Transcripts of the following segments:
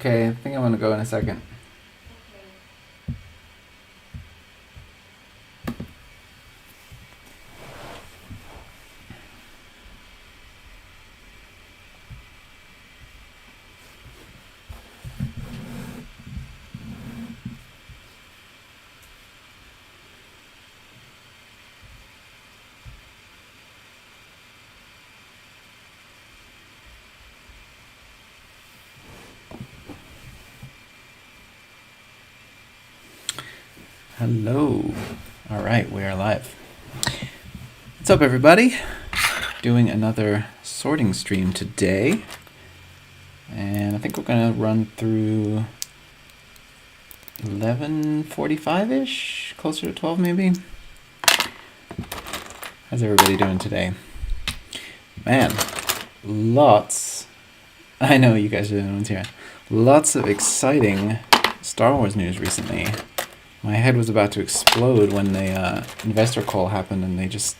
Okay, I think I'm gonna go in a second. Hello. All right, we are live. What's up, everybody? Doing another sorting stream today. And I think we're going to run through 11:45-ish, closer to 12 maybe. How's everybody doing today? Man, lots. I know you guys are the ones here. Lots of exciting Star Wars news recently. My head was about to explode when the investor call happened and they just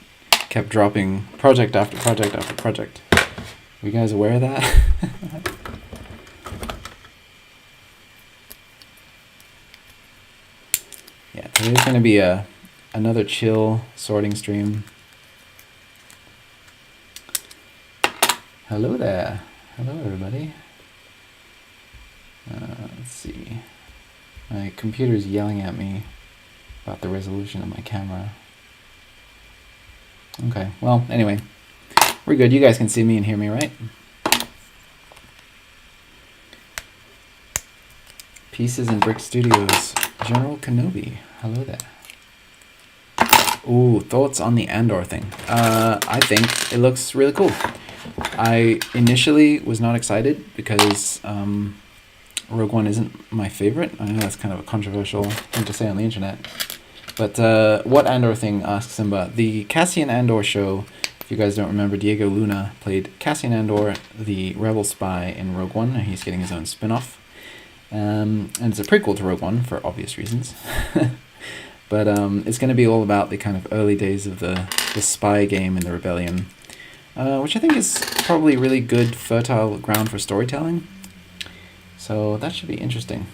kept dropping project after project after project. Are you guys aware of that? Yeah, today's going to be another chill sorting stream. Hello there. Hello, everybody. Let's see. My computer's yelling at me about the resolution of my camera. Okay, well, anyway. We're good. You guys can see me and hear me, right? Pieces and Brick Studios. General Kenobi. Hello there. Ooh, thoughts on the Andor thing. I think it looks really cool. I initially was not excited because Rogue One isn't my favorite. I know that's kind of a controversial thing to say on the internet. But what Andor thing, asks Simba. The Cassian Andor show, if you guys don't remember, Diego Luna played Cassian Andor, the rebel spy in Rogue One, and he's getting his own spin-off. And it's a prequel to Rogue One for obvious reasons. But it's going to be all about the kind of early days of the spy game in the rebellion, which I think is probably really good, fertile ground for storytelling. So that should be interesting.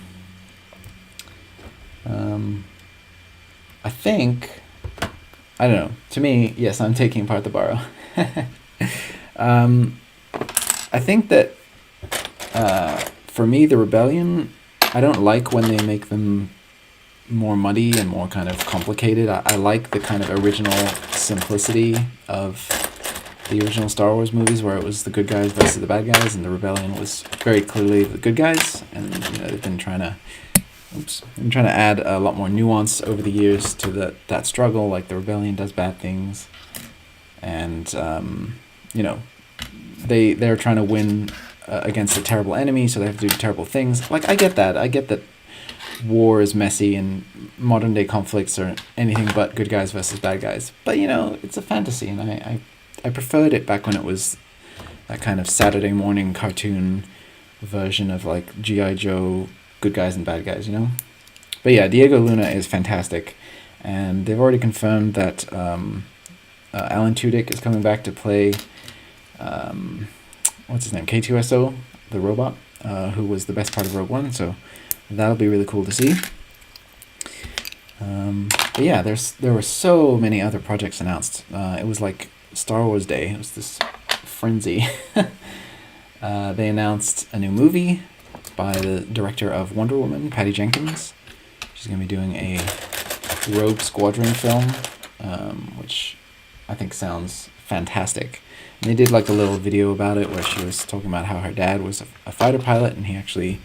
I think, I don't know, to me, yes, I'm taking part the borrow. I think that for me, the rebellion, I don't like when they make them more muddy and more kind of complicated. I like the kind of original simplicity of the original Star Wars movies, where it was the good guys versus the bad guys, and the rebellion was very clearly the good guys. And they've been trying to, add a lot more nuance over the years to that struggle. Like the rebellion does bad things, and they're trying to win against a terrible enemy, so they have to do terrible things. Like I get that. I get that war is messy and modern day conflicts are anything but good guys versus bad guys. But it's a fantasy, and I preferred it back when it was that kind of Saturday morning cartoon version of like G.I. Joe, good guys and bad guys, But yeah, Diego Luna is fantastic, and they've already confirmed that Alan Tudyk is coming back to play, what's his name, K2SO, the robot, who was the best part of Rogue One, so that'll be really cool to see. But yeah, there were so many other projects announced. It was like Star Wars Day. It was this frenzy. They announced a new movie by the director of Wonder Woman, Patty Jenkins. She's going to be doing a Rogue Squadron film, which I think sounds fantastic. And they did like a little video about it where she was talking about how her dad was a fighter pilot, and he actually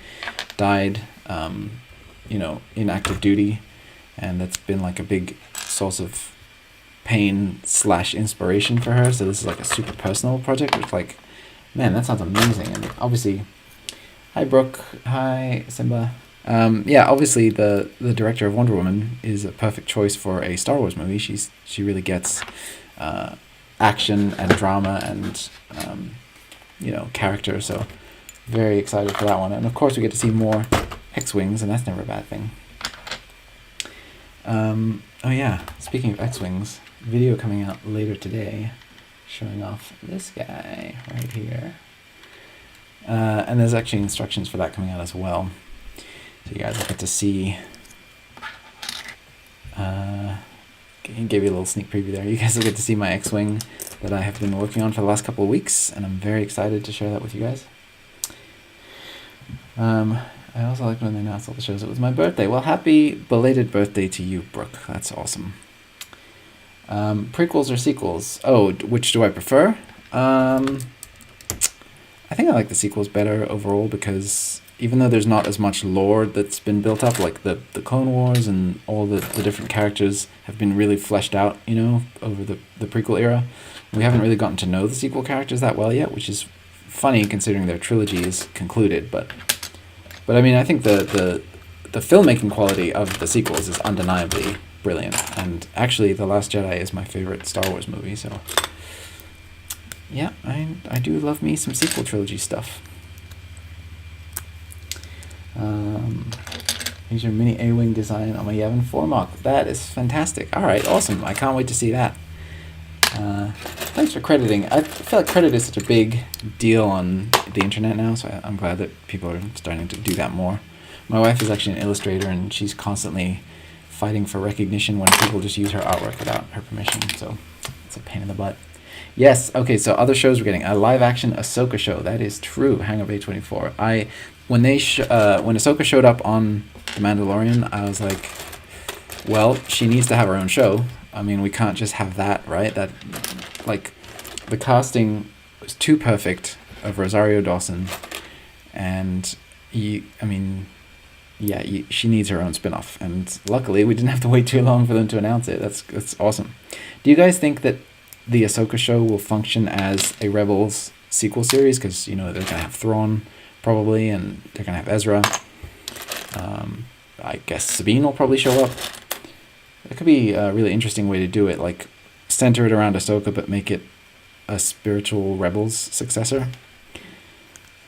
died, in active duty. And that's been like a big source of pain / inspiration for her. So this is like a super personal project, which like, man, that sounds amazing. And obviously, hi Brooke, hi Simba. Obviously the director of Wonder Woman is a perfect choice for a Star Wars movie. She really gets action and drama and character. So very excited for that one. And of course we get to see more X-Wings, and that's never a bad thing. Oh yeah, speaking of X-Wings, video coming out later today showing off this guy right here. And there's actually instructions for that coming out as well. So you guys will get to see. Gave you a little sneak preview there. You guys will get to see my X-Wing that I have been working on for the last couple of weeks, and I'm very excited to share that with you guys. I also liked when they announced all the shows. It was my birthday. Well, happy belated birthday to you, Brooke. That's awesome. Prequels or sequels? Oh, which do I prefer? I think I like the sequels better overall because even though there's not as much lore that's been built up, like the Clone Wars and all the different characters have been really fleshed out, you know, over the prequel era, we haven't really gotten to know the sequel characters that well yet, which is funny considering their trilogy is concluded. But I mean, I think the filmmaking quality of the sequels is undeniably brilliant. And actually, The Last Jedi is my favorite Star Wars movie, so yeah, I do love me some sequel trilogy stuff. Here's your mini A-Wing design on my Yavin 4 mock. That is fantastic. Alright, awesome. I can't wait to see that. Thanks for crediting. I feel like credit is such a big deal on the internet now, so I'm glad that people are starting to do that more. My wife is actually an illustrator, and she's constantly fighting for recognition when people just use her artwork without her permission, so it's a pain in the butt. Yes, okay, so other shows we're getting. A live-action Ahsoka show. That is true. Hang of A24. When Ahsoka showed up on The Mandalorian, I was like, well, she needs to have her own show. I mean, we can't just have that, right? That, like, the casting was too perfect of Rosario Dawson, and she needs her own spin-off. And luckily, we didn't have to wait too long for them to announce it. That's awesome. Do you guys think that the Ahsoka show will function as a Rebels sequel series? Because, you know, they're going to have Thrawn, probably, and they're going to have Ezra. I guess Sabine will probably show up. It could be a really interesting way to do it, like center it around Ahsoka but make it a spiritual Rebels successor. I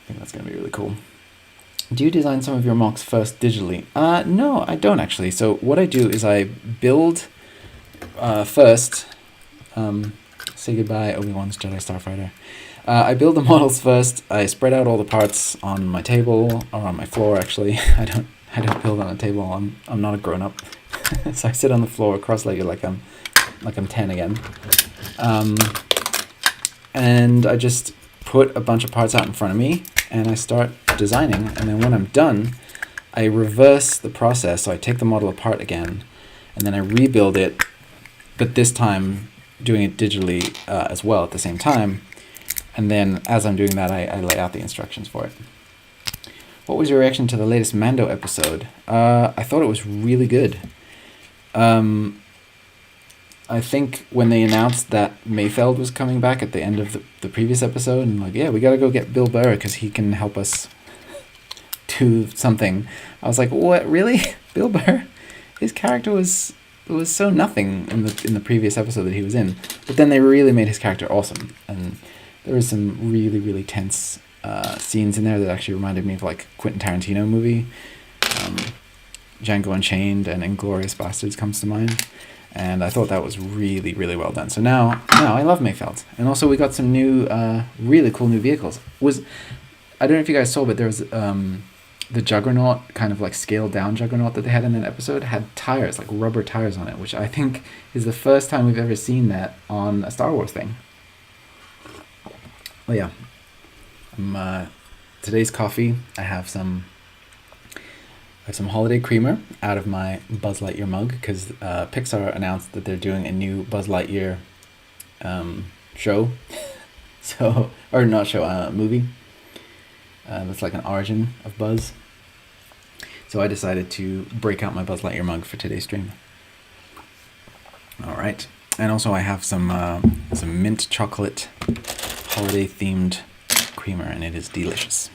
think that's going to be really cool. Do you design some of your mocks first digitally? No, I don't actually. So what I do is I build first. Say goodbye, Obi-Wan's Jedi Starfighter. I build the models first. I spread out all the parts on my table, or on my floor actually. I don't build on a table. I'm not a grown-up. So I sit on the floor cross-legged like I'm 10 again. And I just put a bunch of parts out in front of me and I start designing, and then when I'm done, I reverse the process. So I take the model apart again and then I rebuild it, but this time doing it digitally as well at the same time. And then as I'm doing that, I lay out the instructions for it. What was your reaction to the latest Mando episode? I thought it was really good. I think when they announced that Mayfeld was coming back at the end of the previous episode, and like, yeah, we got to go get Bill Burr because he can help us do something. I was like, what, really? Bill Burr? His character was so nothing in the previous episode that he was in. But then they really made his character awesome, and there was some really, really tense scenes in there that actually reminded me of like Quentin Tarantino movie. Django Unchained and Inglourious Bastards comes to mind, and I thought that was really, really well done. So now I love Mayfeld, and also we got some new, really cool new vehicles. I don't know if you guys saw, but there was the Juggernaut, kind of like scaled down Juggernaut that they had in that episode, had tires, like rubber tires on it, which I think is the first time we've ever seen that on a Star Wars thing. Well, yeah. Today's coffee, I have some holiday creamer out of my Buzz Lightyear mug, because Pixar announced that they're doing a new Buzz Lightyear show. Movie. That's like an origin of Buzz. So I decided to break out my Buzz Lightyear mug for today's stream. All right. And also I have some mint chocolate holiday themed creamer, and it is delicious.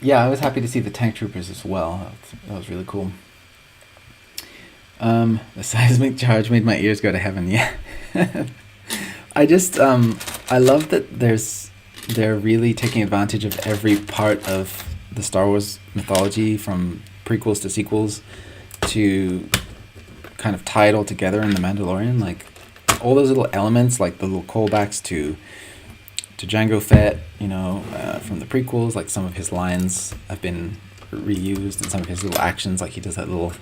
Yeah, I was happy to see the tank troopers as well. That was really cool. The seismic charge made my ears go to heaven. Yeah. I love that they're really taking advantage of every part of the Star Wars mythology, from prequels to sequels, to kind of tie it all together in The Mandalorian. Like all those little elements, like the little callbacks to to Jango Fett, from the prequels. Like some of his lines have been reused, and some of his little actions, like he does that little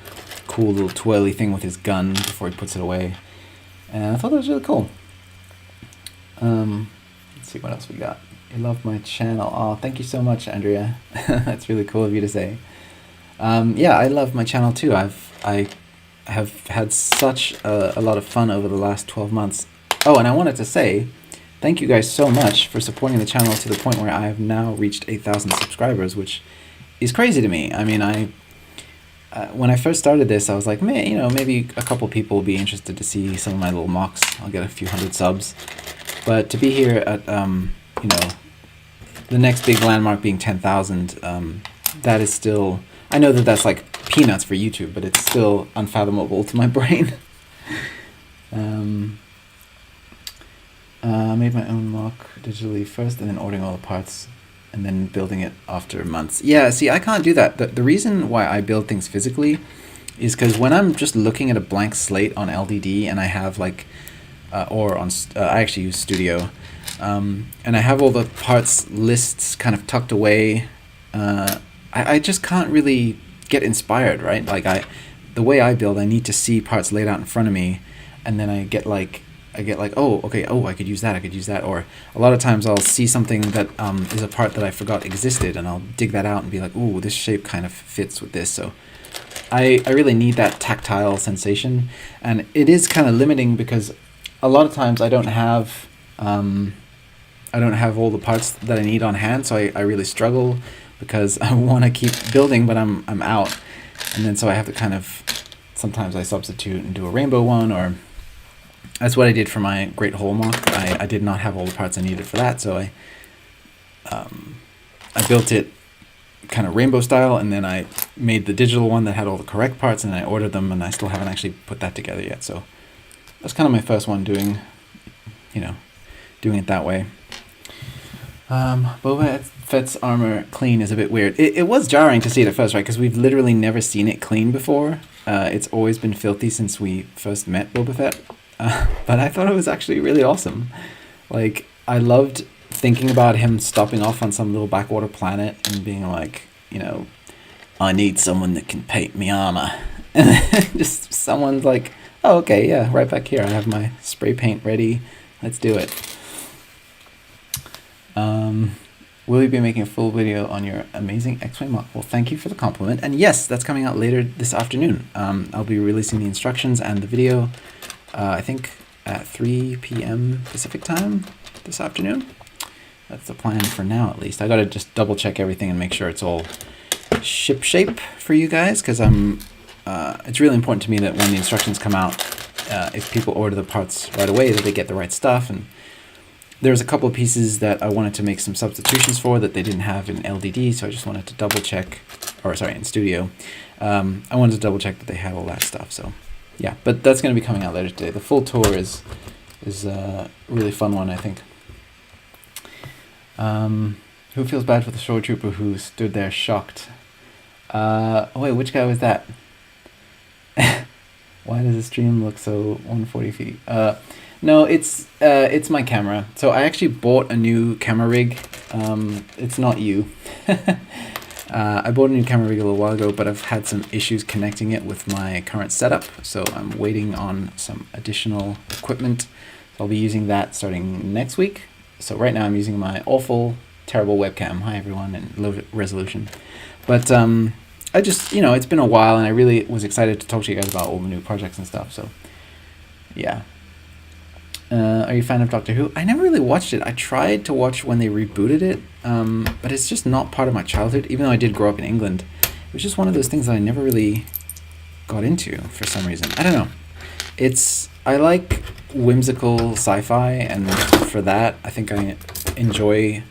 cool little twirly thing with his gun before he puts it away. And I thought that was really cool. Let's see what else we got. You love my channel. Oh, thank you so much, Andrea. That's really cool of you to say. Yeah, I love my channel too. I have had such a lot of fun over the last 12 months. Oh, and I wanted to say thank you guys so much for supporting the channel to the point where I have now reached 8,000 subscribers, which is crazy to me. I mean, when I first started this, I was like, maybe a couple people will be interested to see some of my little mocks. I'll get a few hundred subs. But to be here at, the next big landmark being 10,000, that is still... I know that that's like peanuts for YouTube, but it's still unfathomable to my brain. I made my own mock digitally first and then ordering all the parts and then building it after months. Yeah, see, I can't do that. The reason why I build things physically is because when I'm just looking at a blank slate on LDD and I have like, I actually use Studio, and I have all the parts lists kind of tucked away, I just can't really get inspired, right? Like the way I build, I need to see parts laid out in front of me, and then I get like, oh, okay, I could use that, or a lot of times I'll see something that is a part that I forgot existed, and I'll dig that out and be like, ooh, this shape kind of fits with this. So I really need that tactile sensation, and it is kind of limiting because a lot of times I don't have all the parts that I need on hand, so I really struggle because I want to keep building, but I'm out, and then so I have to kind of, sometimes I substitute and do a rainbow one, or that's what I did for my Great Hole mock. I did not have all the parts I needed for that, so I built it kind of rainbow style, and then I made the digital one that had all the correct parts, and then I ordered them, and I still haven't actually put that together yet. So that's kind of my first one doing it that way. Boba Fett's armor clean is a bit weird. It was jarring to see it at first, right? Because we've literally never seen it clean before. It's always been filthy since we first met Boba Fett. But I thought it was actually really awesome. Like, I loved thinking about him stopping off on some little backwater planet and being like, I need someone that can paint me armor. And then just someone's like, oh, okay, yeah, right back here. I have my spray paint ready. Let's do it. Will you be making a full video on your amazing X-Wing mock? Well, thank you for the compliment. And yes, that's coming out later this afternoon. I'll be releasing the instructions and the video, I think at 3 p.m. Pacific time this afternoon. That's the plan for now, at least. I gotta just double check everything and make sure it's all ship shape for you guys, because it's really important to me that when the instructions come out, if people order the parts right away, that they get the right stuff. And there's a couple of pieces that I wanted to make some substitutions for that they didn't have in LDD, so I just wanted to double check, in Studio. I wanted to double check that they had all that stuff. So yeah, but that's going to be coming out later today. The full tour is a really fun one, I think. Who feels bad for the stormtrooper who stood there shocked? Wait, which guy was that? Why does the stream look so 140 feet? No, it's my camera. So I actually bought a new camera rig. It's not you. I bought a new camera rig a little while ago, but I've had some issues connecting it with my current setup. So I'm waiting on some additional equipment. So I'll be using that starting next week. So right now I'm using my awful, terrible webcam. Hi everyone, and low resolution. But I just, it's been a while, and I really was excited to talk to you guys about all the new projects and stuff. So yeah. Are you a fan of Doctor Who? I never really watched it. I tried to watch when they rebooted it, but it's just not part of my childhood, even though I did grow up in England. It was just one of those things that I never really got into for some reason. I don't know. I like whimsical sci-fi, and for that, I think I enjoy,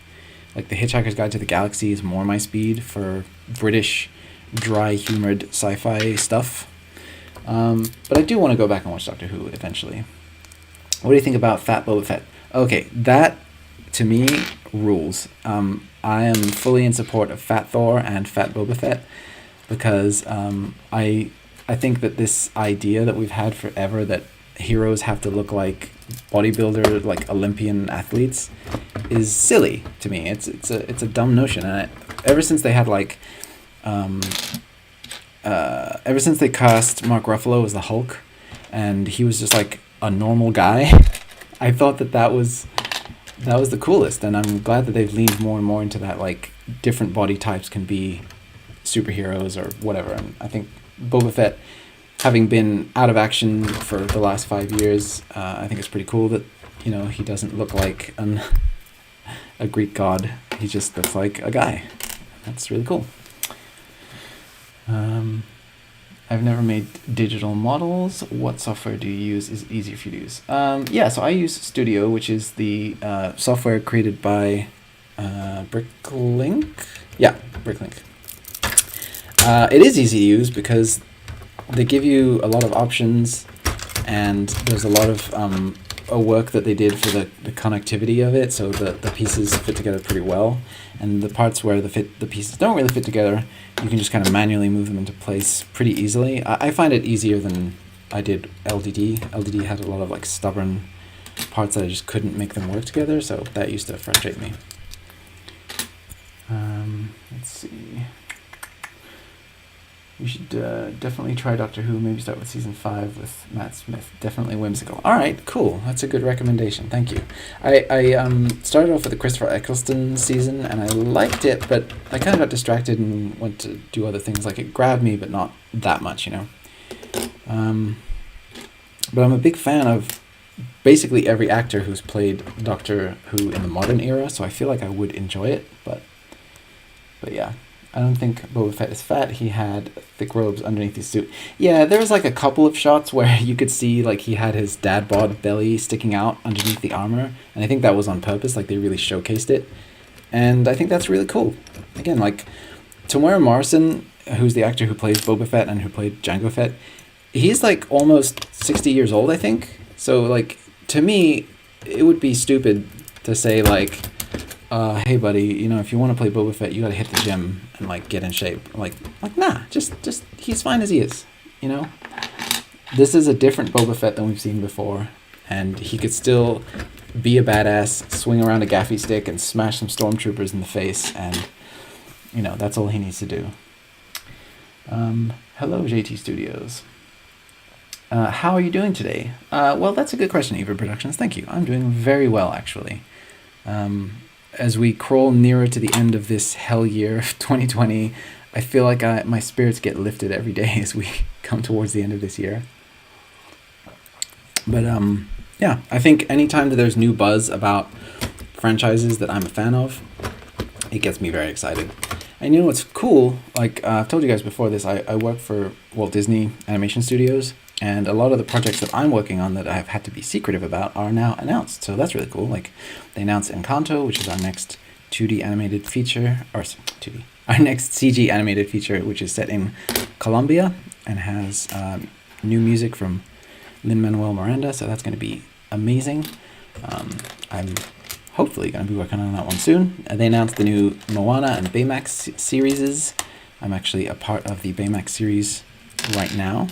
like, The Hitchhiker's Guide to the Galaxy is more my speed for British, dry-humored sci-fi stuff. But I do want to go back and watch Doctor Who eventually. What do you think about Fat Boba Fett? Okay, that, to me, rules. I am fully in support of Fat Thor and Fat Boba Fett, because I think that this idea that we've had forever that heroes have to look like bodybuilder, like Olympian athletes, is silly to me. It's a dumb notion, and ever since they had like, ever since they cast Mark Ruffalo as the Hulk, and he was just like a normal guy, I thought that was the coolest, and I'm glad that they've leaned more and more into that, like different body types can be superheroes or whatever. And I think Boba Fett, having been out of action for the last 5 years, I think it's pretty cool that, you know, he doesn't look like a Greek god. He just looks like a guy. That's really cool. I've never made digital models. What software do you use is easier for you to use? Yeah, so I use Studio, which is the software created by Bricklink. Yeah, Bricklink. It is easy to use because they give you a lot of options, and there's a lot of work that they did for the connectivity of it, so the pieces fit together pretty well. And the parts where the pieces don't really fit together, you can just kind of manually move them into place pretty easily. I find it easier than I did LDD. LDD had a lot of like stubborn parts that I just couldn't make them work together, so that used to frustrate me. Let's see. You should definitely try Doctor Who. Maybe start with season 5 with Matt Smith. Definitely whimsical. All right, cool. That's a good recommendation. Thank you. I started off with the Christopher Eccleston season, and I liked it, but I kind of got distracted and went to do other things. Like, it grabbed me, but not that much, you know. But I'm a big fan of basically every actor who's played Doctor Who in the modern era, so I feel like I would enjoy it. But yeah. I don't think Boba Fett is fat. He had thick robes underneath his suit. Yeah, there was like a couple of shots where you could see like he had his dad bod belly sticking out underneath the armor, and I think that was on purpose. Like they really showcased it, and I think that's really cool. Again, like Tamora Morrison, who's the actor who plays Boba Fett and who played Jango Fett, he's like almost 60 years old, I think. So like to me, it would be stupid to say like, hey buddy, you know, if you want to play Boba Fett, you gotta hit the gym and like get in shape. Like nah, just he's fine as he is, you know. This is a different Boba Fett than we've seen before, and he could still be a badass, swing around a gaffy stick and smash some stormtroopers in the face, and you know, that's all he needs to do. Hello JT Studios. How are you doing today? Well, that's a good question, Eva Productions. Thank you. I'm doing very well, actually. As we crawl nearer to the end of this hell year of 2020, I feel like my spirits get lifted every day as we come towards the end of this year. But yeah, I think anytime that there's new buzz about franchises that I'm a fan of, it gets me very excited. And you know what's cool? Like I've told you guys before this, I work for Walt Disney Animation Studios, and a lot of the projects that I'm working on that I've had to be secretive about are now announced. So that's really cool. Like they announced Encanto, which is our next 2D animated feature, or 2D, our next CG animated feature, which is set in Colombia and has new music from Lin-Manuel Miranda. So that's going to be amazing. I'm hopefully going to be working on that one soon. They announced the new Moana and Baymax series. I'm actually a part of the Baymax series right now.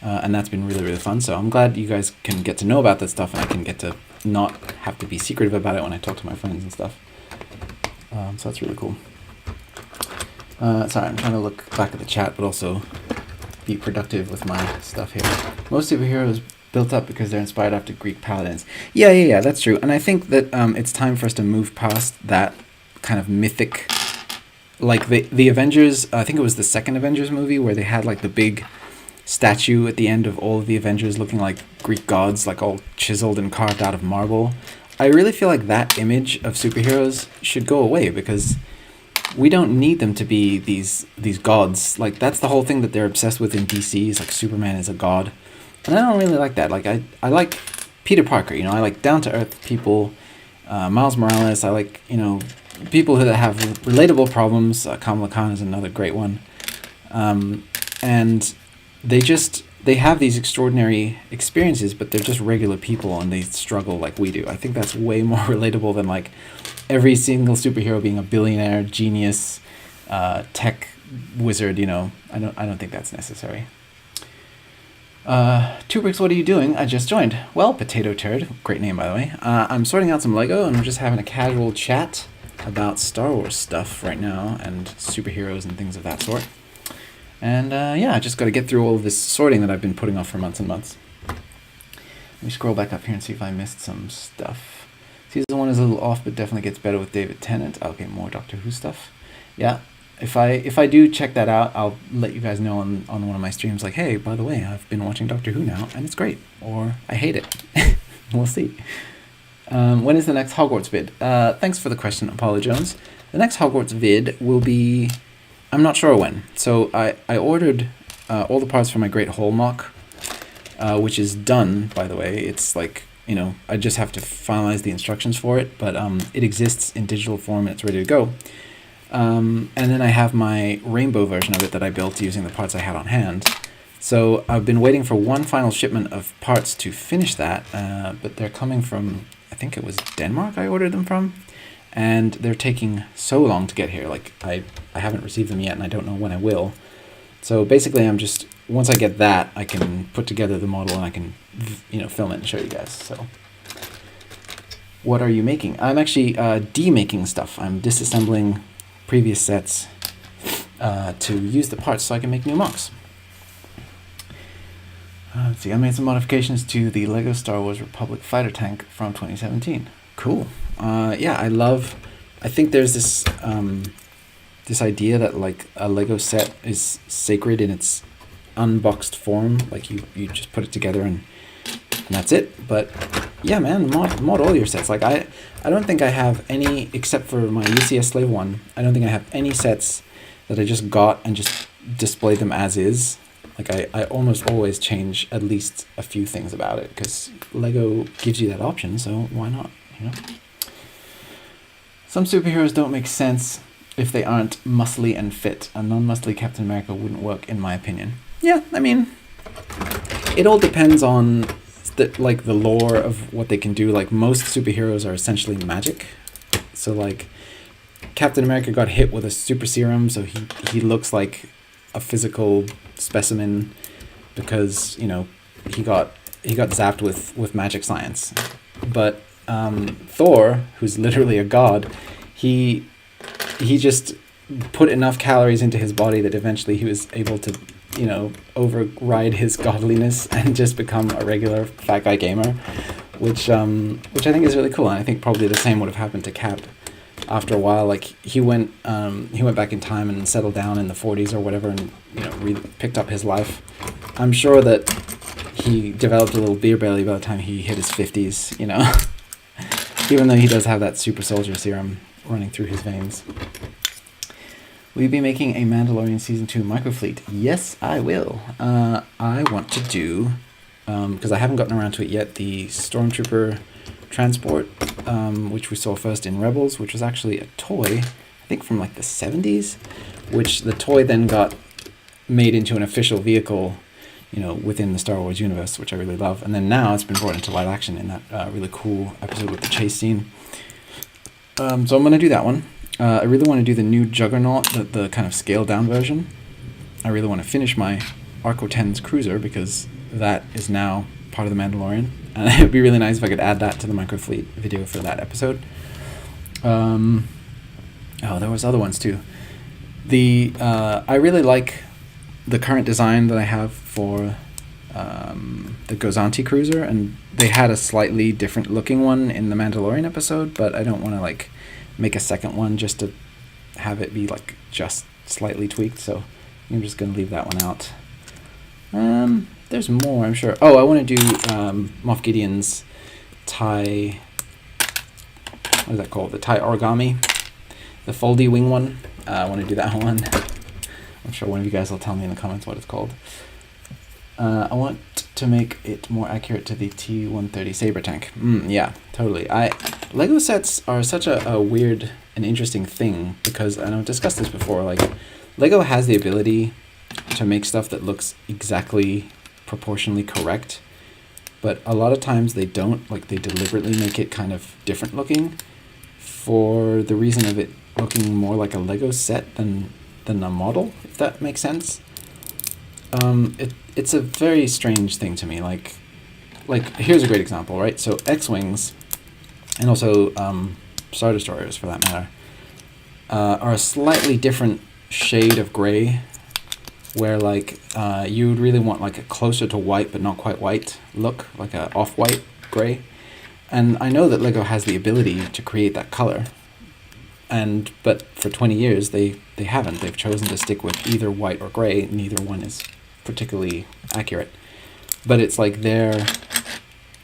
And that's been really, really fun. So I'm glad you guys can get to know about that stuff, and I can get to not have to be secretive about it when I talk to my friends and stuff. So that's really cool. Sorry, I'm trying to look back at the chat, but also be productive with my stuff here. Most superheroes built up because they're inspired after Greek paladins. Yeah, that's true. And I think that it's time for us to move past that kind of mythic, like the Avengers, I think it was the second Avengers movie where they had like the big statue at the end of all of the Avengers looking like Greek gods, like all chiseled and carved out of marble. I really feel like that image of superheroes should go away, because we don't need them to be these gods. Like that's the whole thing that they're obsessed with in DC, is like Superman is a god. And I don't really like that. Like I like Peter Parker, you know, I like down to earth people, Miles Morales, I like, you know, people that have relatable problems. Kamala Khan is another great one. And they have these extraordinary experiences, but they're just regular people and they struggle like we do. I think that's way more relatable than like every single superhero being a billionaire, genius, tech wizard, you know. I don't think that's necessary. Two Bricks, what are you doing? I just joined. Well, Potato Turd, great name by the way. I'm sorting out some Lego and we're just having a casual chat about Star Wars stuff right now and superheroes and things of that sort. And yeah, I just got to get through all of this sorting that I've been putting off for months and months. Let me scroll back up here and see if I missed some stuff. Season 1 is a little off, but definitely gets better with David Tennant. Okay, more Doctor Who stuff. Yeah, if I do check that out, I'll let you guys know on one of my streams, like, hey, by the way, I've been watching Doctor Who now, and it's great. Or I hate it. We'll see. When is the next Hogwarts vid? Thanks for the question, Apollo Jones. The next Hogwarts vid will be... I'm not sure when. So I ordered all the parts for my Great Hall mock, which is done, by the way. It's like, you know, I just have to finalize the instructions for it, but it exists in digital form and it's ready to go. And then I have my rainbow version of it that I built using the parts I had on hand. So I've been waiting for one final shipment of parts to finish that, but they're coming from, I think it was Denmark I ordered them from, and they're taking so long to get here. Like, I haven't received them yet and I don't know when I will. So basically I'm just, once I get that, I can put together the model and I can, you know, film it and show you guys. So what are you making? I'm actually demaking stuff. I'm disassembling previous sets to use the parts so I can make new mocks. Let's see, I made some modifications to the Lego Star Wars Republic fighter tank from 2017. Cool. Yeah, I think there's this this idea that like a Lego set is sacred in its unboxed form. Like you just put it together and that's it. But yeah, man, mod all your sets. Like I don't think I have any, except for my UCS Slave 1, I don't think I have any sets that I just got and just displayed them as is. Like I almost always change at least a few things about it because Lego gives you that option, so why not, you know? Some superheroes don't make sense if they aren't muscly and fit. A non-muscly Captain America wouldn't work, in my opinion. Yeah, I mean, it all depends on the lore of what they can do. Like, most superheroes are essentially magic. So, like, Captain America got hit with a super serum, so he looks like a physical specimen because, you know, he got zapped with magic science. But Thor, who's literally a god, he just put enough calories into his body that eventually he was able to, you know, override his godliness and just become a regular fat guy gamer, which I think is really cool. And I think probably the same would have happened to Cap after a while. Like he went back in time and settled down in the 40s or whatever, and, you know, picked up his life. I'm sure that he developed a little beer belly by the time he hit his 50s, you know, even though he does have that super soldier serum running through his veins. Will you be making a Mandalorian Season 2 microfleet? Yes, I will. I want to do, because I haven't gotten around to it yet, the Stormtrooper transport, which we saw first in Rebels, which was actually a toy, I think from like the 70s, which the toy then got made into an official vehicle, you know, within the Star Wars universe, which I really love. And then now it's been brought into live action in that really cool episode with the chase scene. So I'm going to do that one. I really want to do the new Juggernaut, the kind of scaled down version. I really want to finish my Arco 10's cruiser because that is now part of the Mandalorian. And it would be really nice if I could add that to the microfleet video for that episode. Oh, there was other ones too. I really like the current design that I have for the Gozanti cruiser, and they had a slightly different looking one in the Mandalorian episode, but I don't want to like make a second one just to have it be like just slightly tweaked, so I'm just going to leave that one out. There's more, I'm sure. Oh, I want to do Moff Gideon's tie, what is that called? The tie origami, the foldy wing one. I want to do that one. I'm sure one of you guys will tell me in the comments what it's called. I want to make it more accurate to the T-130 Saber tank. Yeah, totally. Lego sets are such a weird and interesting thing because, and I've discussed this before, like, Lego has the ability to make stuff that looks exactly proportionally correct, but a lot of times they don't. Like, they deliberately make it kind of different looking for the reason of it looking more like a Lego set than a model, if that makes sense. it's a very strange thing to me. Like here's a great example, right? So X-Wings, and also Star Destroyers for that matter, are a slightly different shade of gray, where like you would really want like a closer to white but not quite white look, like a off-white gray. And I know that Lego has the ability to create that color, but for 20 years they haven't. They've chosen to stick with either white or gray. Neither one is particularly accurate, but it's like their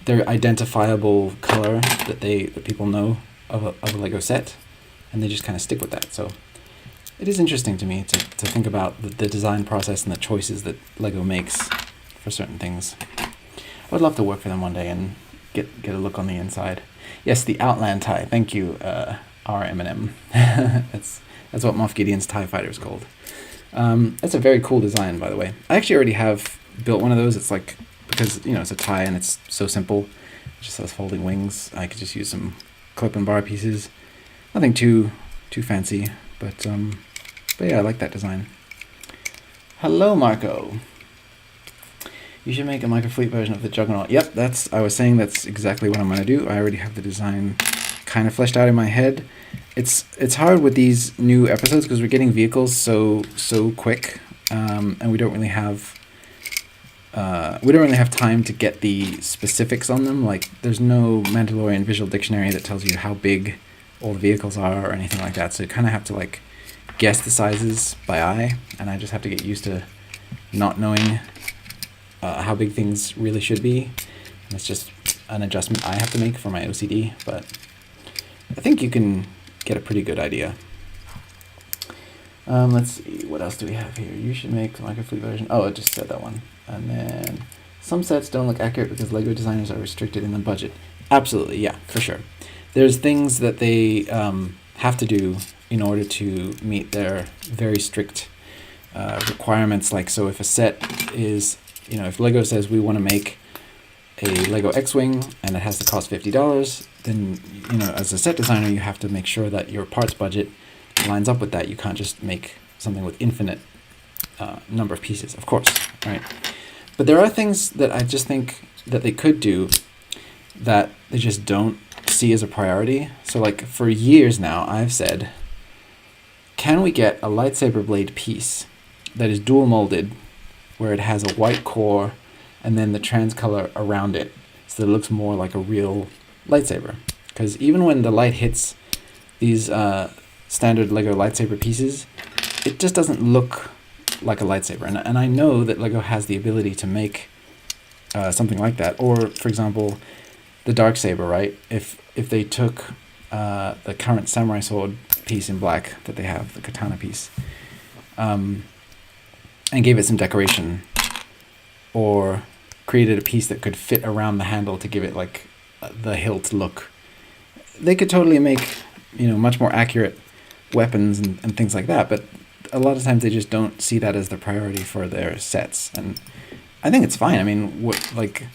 identifiable color that people know of a Lego set, and they just kind of stick with that. So it is interesting to me to think about the design process and the choices that Lego makes for certain things. I would love to work for them one day and get a look on the inside. Yes, the Outland tie. Thank you, R.M.M. That's what Moff Gideon's TIE fighter is called. That's a very cool design, by the way. I actually already have built one of those. It's like, because it's a tie and it's so simple, it just has folding wings. I could just use some clip and bar pieces. Nothing too fancy, but yeah, I like that design. Hello, Marco. You should make a microfleet version of the Juggernaut. Yep, I was saying that's exactly what I'm going to do. I already have the design kind of fleshed out in my head. It's hard with these new episodes because we're getting vehicles so quick, and we don't really have time to get the specifics on them. Like, there's no Mandalorian visual dictionary that tells you how big all the vehicles are or anything like that. So you kind of have to like guess the sizes by eye, and I just have to get used to not knowing how big things really should be. And it's just an adjustment I have to make for my OCD, but I think you can get a pretty good idea. Let's see, what else do we have here? You should make like a free version. Oh, I just said that one. And then some sets don't look accurate because Lego designers are restricted in the budget. Absolutely, yeah, for sure. There's things that they have to do in order to meet their very strict requirements. Like, so if a set is, if Lego says we want to make a Lego X-Wing and it has to cost $50, then, as a set designer, you have to make sure that your parts budget lines up with that. You can't just make something with infinite number of pieces, of course, right? But there are things that I just think that they could do that they just don't see as a priority. So like for years now, I've said, can we get a lightsaber blade piece that is dual molded, where it has a white core and then the trans color around it, so that it looks more like a real lightsaber? Because even when the light hits these standard Lego lightsaber pieces, it just doesn't look like a lightsaber. And I know that Lego has the ability to make something like that. Or, for example, the Darksaber, right? If they took the current samurai sword piece in black that they have, the katana piece, and gave it some decoration, or created a piece that could fit around the handle to give it like the hilt look, they could totally make much more accurate weapons and things like that. But a lot of times they just don't see that as the priority for their sets, and I think it's fine. I mean,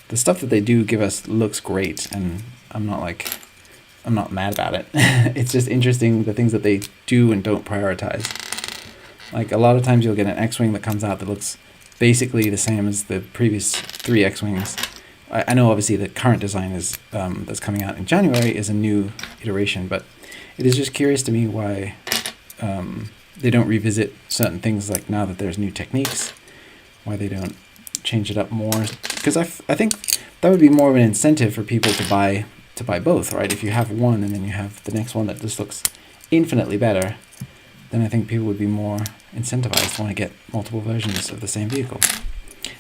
the stuff that they do give us looks great, and I'm not mad about it. It's just interesting the things that they do and don't prioritize. Like, a lot of times you'll get an X-Wing that comes out that looks basically the same as the previous 3 X-Wings. I know obviously the current design is that's coming out in January is a new iteration, but it is just curious to me why they don't revisit certain things, like now that there's new techniques, why they don't change it up more. Because I think that would be more of an incentive for people to buy both, right? If you have one and then you have the next one that just looks infinitely better, then I think people would be more incentivized to want to get multiple versions of the same vehicle.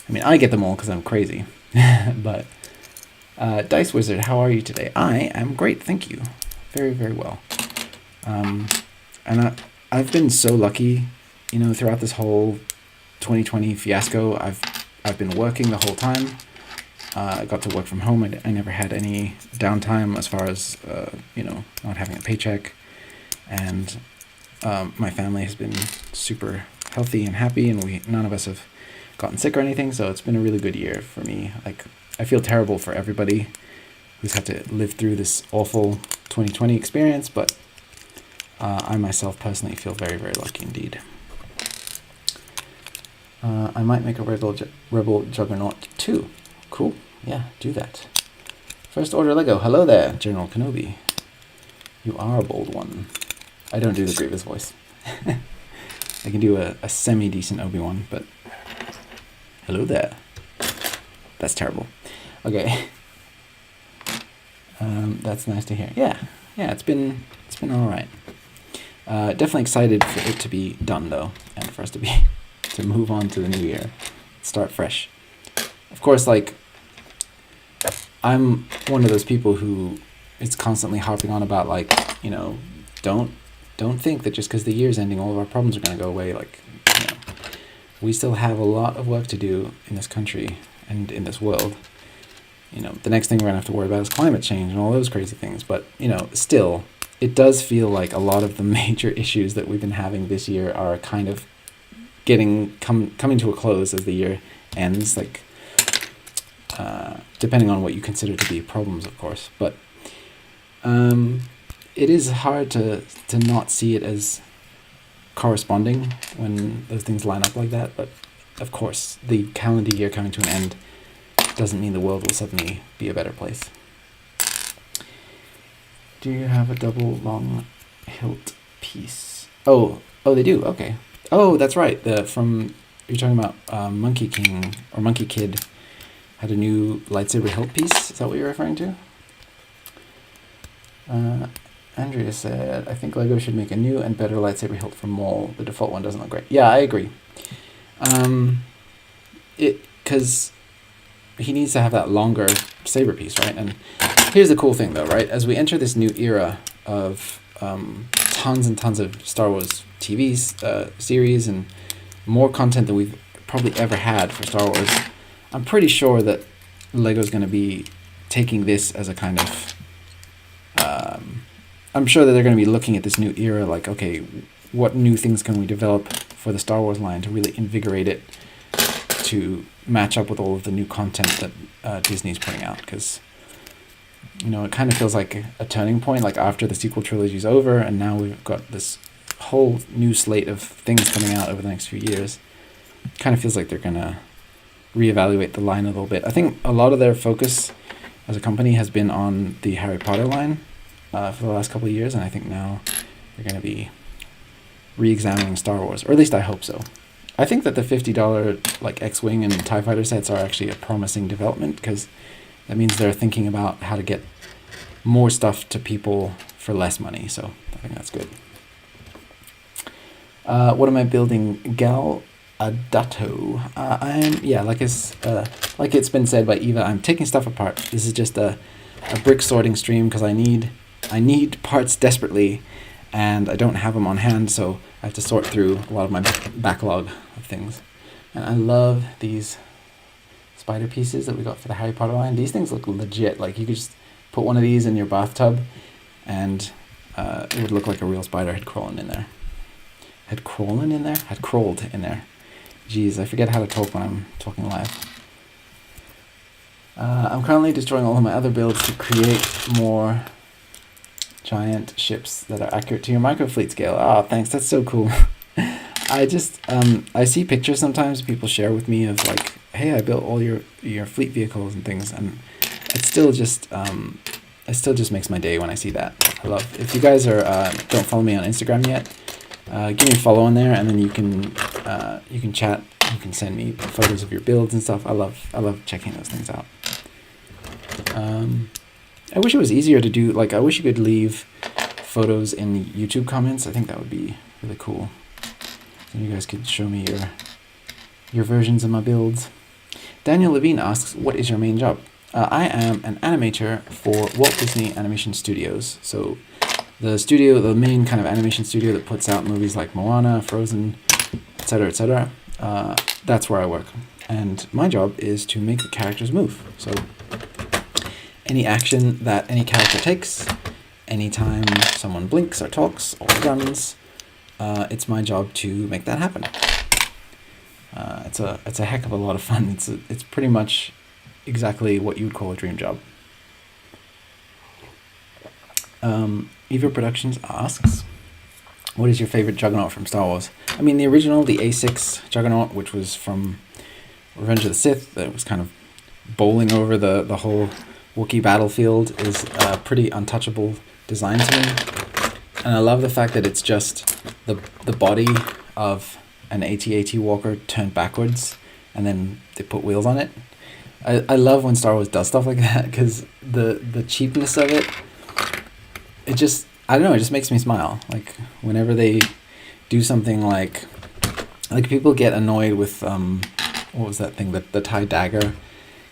I mean, I get them all because I'm crazy. But Dice Wizard, how are you today? I am great, thank you. Very, very well. And I've been so lucky, throughout this whole 2020 fiasco. I've been working the whole time. I got to work from home. I never had any downtime as far as, not having a paycheck. And my family has been super healthy and happy, and none of us have gotten sick or anything. So it's been a really good year for me. Like, I feel terrible for everybody who's had to live through this awful 2020 experience, but I myself personally feel very, very lucky indeed. I might make a Rebel Juggernaut too. Cool. Yeah, do that. First Order Lego. Hello there, General Kenobi. You are a bold one. I don't do the Grievous voice. I can do a semi-decent Obi-Wan, but hello there. That's terrible. Okay. That's nice to hear. Yeah, it's been all right. Definitely excited for it to be done though, and for us to move on to the new year, start fresh. Of course, like, I'm one of those people who is constantly harping on about, like, you know, don't think that just because the year's ending, all of our problems are going to go away. Like, you know, we still have a lot of work to do in this country and in this world. You know, the next thing we're going to have to worry about is climate change and all those crazy things. But, you know, still, it does feel like a lot of the major issues that we've been having this year are kind of coming to a close as the year ends, like, depending on what you consider to be problems, of course. But it is hard to not see it as corresponding when those things line up like that. But of course, the calendar year coming to an end doesn't mean the world will suddenly be a better place. Do you have a double long hilt piece? Oh, they do. Okay. Oh, that's right. You're talking about Monkey King or Monkey Kid had a new lightsaber hilt piece. Is that what you're referring to? Andrea said, I think LEGO should make a new and better lightsaber hilt for Maul. The default one doesn't look great. Yeah, I agree. Because he needs to have that longer saber piece, right? And here's the cool thing, though, right? As we enter this new era of tons and tons of Star Wars TV series and more content than we've probably ever had for Star Wars, I'm pretty sure that LEGO's going to be taking this as a kind of... I'm sure that they're going to be looking at this new era like, okay, what new things can we develop for the Star Wars line to really invigorate it to match up with all of the new content that Disney's putting out? Because, you know, it kind of feels like a turning point, like after the sequel trilogy's over, and now we've got this whole new slate of things coming out over the next few years. It kind of feels like they're going to reevaluate the line a little bit. I think a lot of their focus as a company has been on the Harry Potter line for the last couple of years, and I think now they're going to be re-examining Star Wars, or at least I hope so. I think that the $50 like X-Wing and TIE Fighter sets are actually a promising development, because that means they're thinking about how to get more stuff to people for less money, so I think that's good. What am I building? Gal Adato. Like it's been said by Eva, I'm taking stuff apart. This is just a brick sorting stream because I need parts desperately, and I don't have them on hand, so I have to sort through a lot of my backlog of things. And I love these spider pieces that we got for the Harry Potter line. These things look legit. Like, you could just put one of these in your bathtub, and it would look like a real spider had crawled in there. Had crawled in there. Jeez, I forget how to talk when I'm talking live. I'm currently destroying all of my other builds to create more giant ships that are accurate to your microfleet scale. Oh, thanks. That's so cool. I see pictures sometimes people share with me of like, hey, I built all your fleet vehicles and things, and it still just makes my day when I see that. I love. If you guys don't follow me on Instagram yet, give me a follow on there, and then you can chat. You can send me photos of your builds and stuff. I love checking those things out. I wish it was easier to do. Like, I wish you could leave photos in YouTube comments. I think that would be really cool. And you guys could show me your versions of my builds. Daniel Levine asks, what is your main job? I am an animator for Walt Disney Animation Studios. So the main kind of animation studio that puts out movies like Moana, Frozen, etc., etc. That's where I work. And my job is to make the characters move. So any action that any character takes, anytime someone blinks or talks or runs, it's my job to make that happen. It's a heck of a lot of fun. It's pretty much exactly what you would call a dream job. Eva Productions asks, What is your favorite Juggernaut from Star Wars? I mean, the original, the A6 Juggernaut, which was from Revenge of the Sith, that was kind of bowling over the whole Wookiee battlefield, is a pretty untouchable design to me. And I love the fact that it's just the body of an AT-AT walker turned backwards, and then they put wheels on it. I love when Star Wars does stuff like that, because the cheapness of it, it just, I don't know, it just makes me smile. Like, whenever they do something like people get annoyed with, what was that thing, the TIE dagger,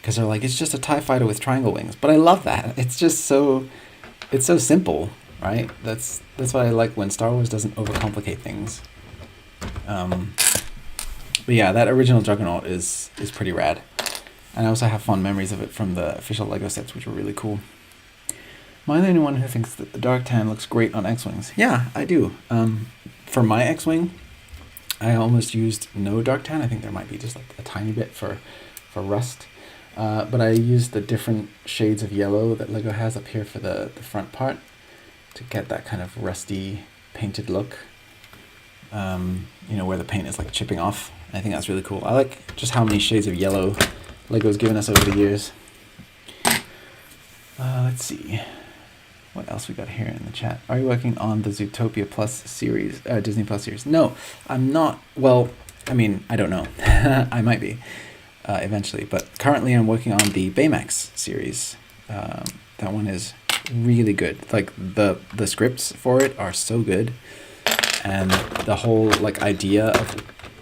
because they're like, it's just a TIE fighter with triangle wings. But I love that. It's just so, it's so simple, right? That's what I like, when Star Wars doesn't overcomplicate things. But yeah, that original Juggernaut is pretty rad. And I also have fond memories of it from the official LEGO sets, which were really cool. Am I the only one who thinks that the dark tan looks great on X-Wings? Yeah, I do. For my X-Wing, I almost used no dark tan. I think there might be just like a tiny bit for rust. But I used the different shades of yellow that LEGO has up here for the front part to get that kind of rusty painted look. Where the paint is like chipping off. I think that's really cool. I like just how many shades of yellow LEGO's given us over the years. Let's see. What else we got here in the chat? Are you working on the Zootopia Plus series, Disney Plus series? No, I'm not. Well, I mean, I don't know. I might be eventually. But currently I'm working on the Baymax series. That one is really good. Like, the scripts for it are so good. And the whole like idea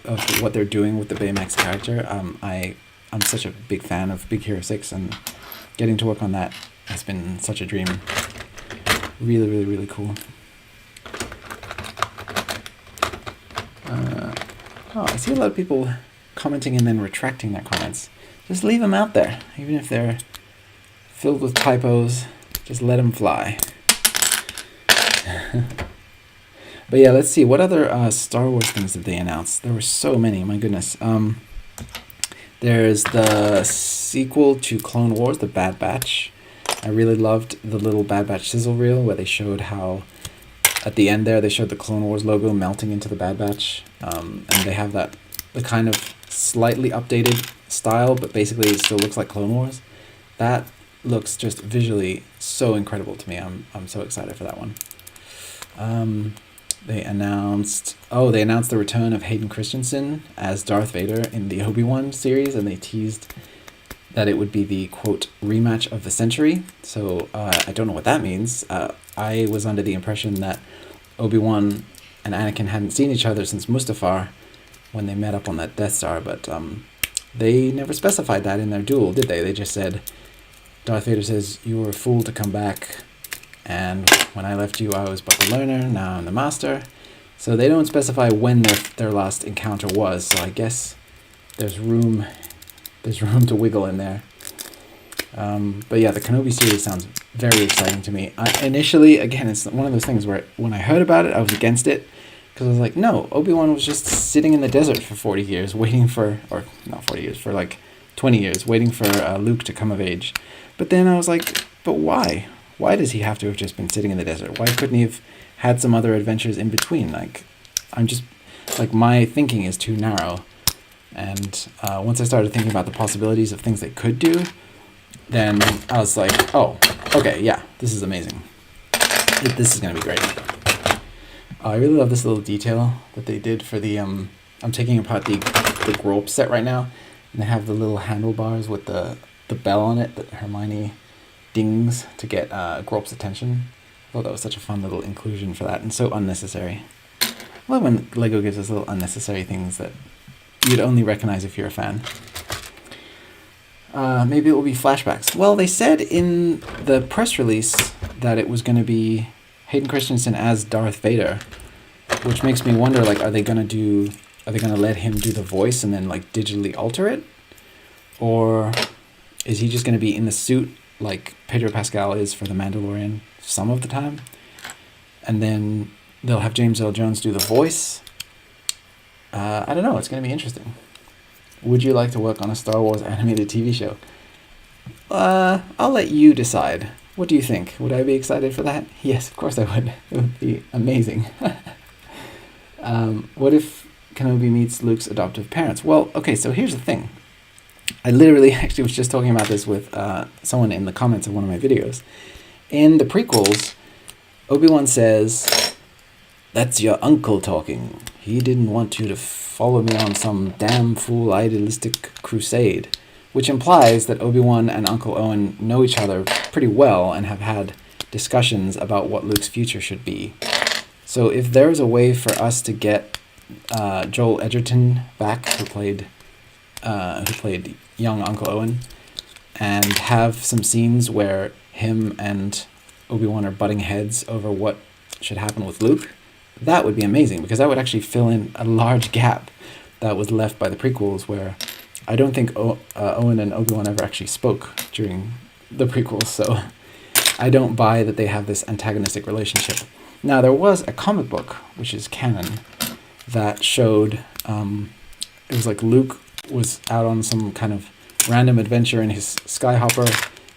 of what they're doing with the Baymax character, I'm such a big fan of Big Hero 6, and getting to work on that has been such a dream. Really, really, really cool. I see a lot of people commenting and then retracting their comments. Just leave them out there, even if they're filled with typos. Just let them fly. But yeah, let's see. What other Star Wars things did they announce? There were so many. My goodness. There's the sequel to Clone Wars, the Bad Batch. I really loved the little Bad Batch sizzle reel where they showed how, at the end there, they showed the Clone Wars logo melting into the Bad Batch. And they have the kind of slightly updated style, but basically it still looks like Clone Wars. That looks just visually so incredible to me. I'm so excited for that one. They announced the return of Hayden Christensen as Darth Vader in the Obi-Wan series, and they teased that it would be the, quote, rematch of the century. So I don't know what that means. I was under the impression that Obi-Wan and Anakin hadn't seen each other since Mustafar when they met up on that Death Star, but they never specified that in their duel, did they? They just said, Darth Vader says, "You were a fool to come back, and when I left you, I was but the learner, now I'm the master." So they don't specify when their last encounter was, so I guess there's room to wiggle in there. But yeah, the Kenobi series sounds very exciting to me. Initially, again, it's one of those things where when I heard about it, I was against it, because I was like, no, Obi-Wan was just sitting in the desert for 40 years, waiting for, or not 40 years, for like 20 years, waiting for Luke to come of age. But then I was like, but why? Why does he have to have just been sitting in the desert? Why couldn't he have had some other adventures in between? Like, I'm just, like, my thinking is too narrow. And once I started thinking about the possibilities of things they could do, then I was like, oh, okay, yeah, this is amazing. This is going to be great. I really love this little detail that they did for the, I'm taking apart the Grolp set right now, and they have the little handlebars with the bell on it that Hermione dings to get Grolp's attention. I thought that was such a fun little inclusion for that, and so unnecessary. I love when LEGO gives us little unnecessary things that you'd only recognize if you're a fan. Maybe it will be flashbacks. Well, they said in the press release that it was going to be Hayden Christensen as Darth Vader, which makes me wonder, like, are they going to let him do the voice and then, like, digitally alter it? Or is he just going to be in the suit like Pedro Pascal is for the Mandalorian some of the time? And then they'll have James Earl Jones do the voice? I don't know. It's going to be interesting. Would you like to work on a Star Wars animated TV show? I'll let you decide. What do you think? Would I be excited for that? Yes, of course I would. It would be amazing. What if Kenobi meets Luke's adoptive parents? Well, okay, so here's the thing. I literally actually was just talking about this with someone in the comments of one of my videos. In the prequels, Obi-Wan says, "That's your uncle talking. He didn't want you to follow me on some damn fool idealistic crusade," which implies that Obi-Wan and Uncle Owen know each other pretty well and have had discussions about what Luke's future should be. So if there's a way for us to get Joel Edgerton back, who played young Uncle Owen, and have some scenes where him and Obi-Wan are butting heads over what should happen with Luke, that would be amazing, because that would actually fill in a large gap that was left by the prequels, where I don't think Owen and Obi-Wan ever actually spoke during the prequels, so I don't buy that they have this antagonistic relationship. Now, there was a comic book, which is canon, that showed, it was like Luke was out on some kind of random adventure in his Skyhopper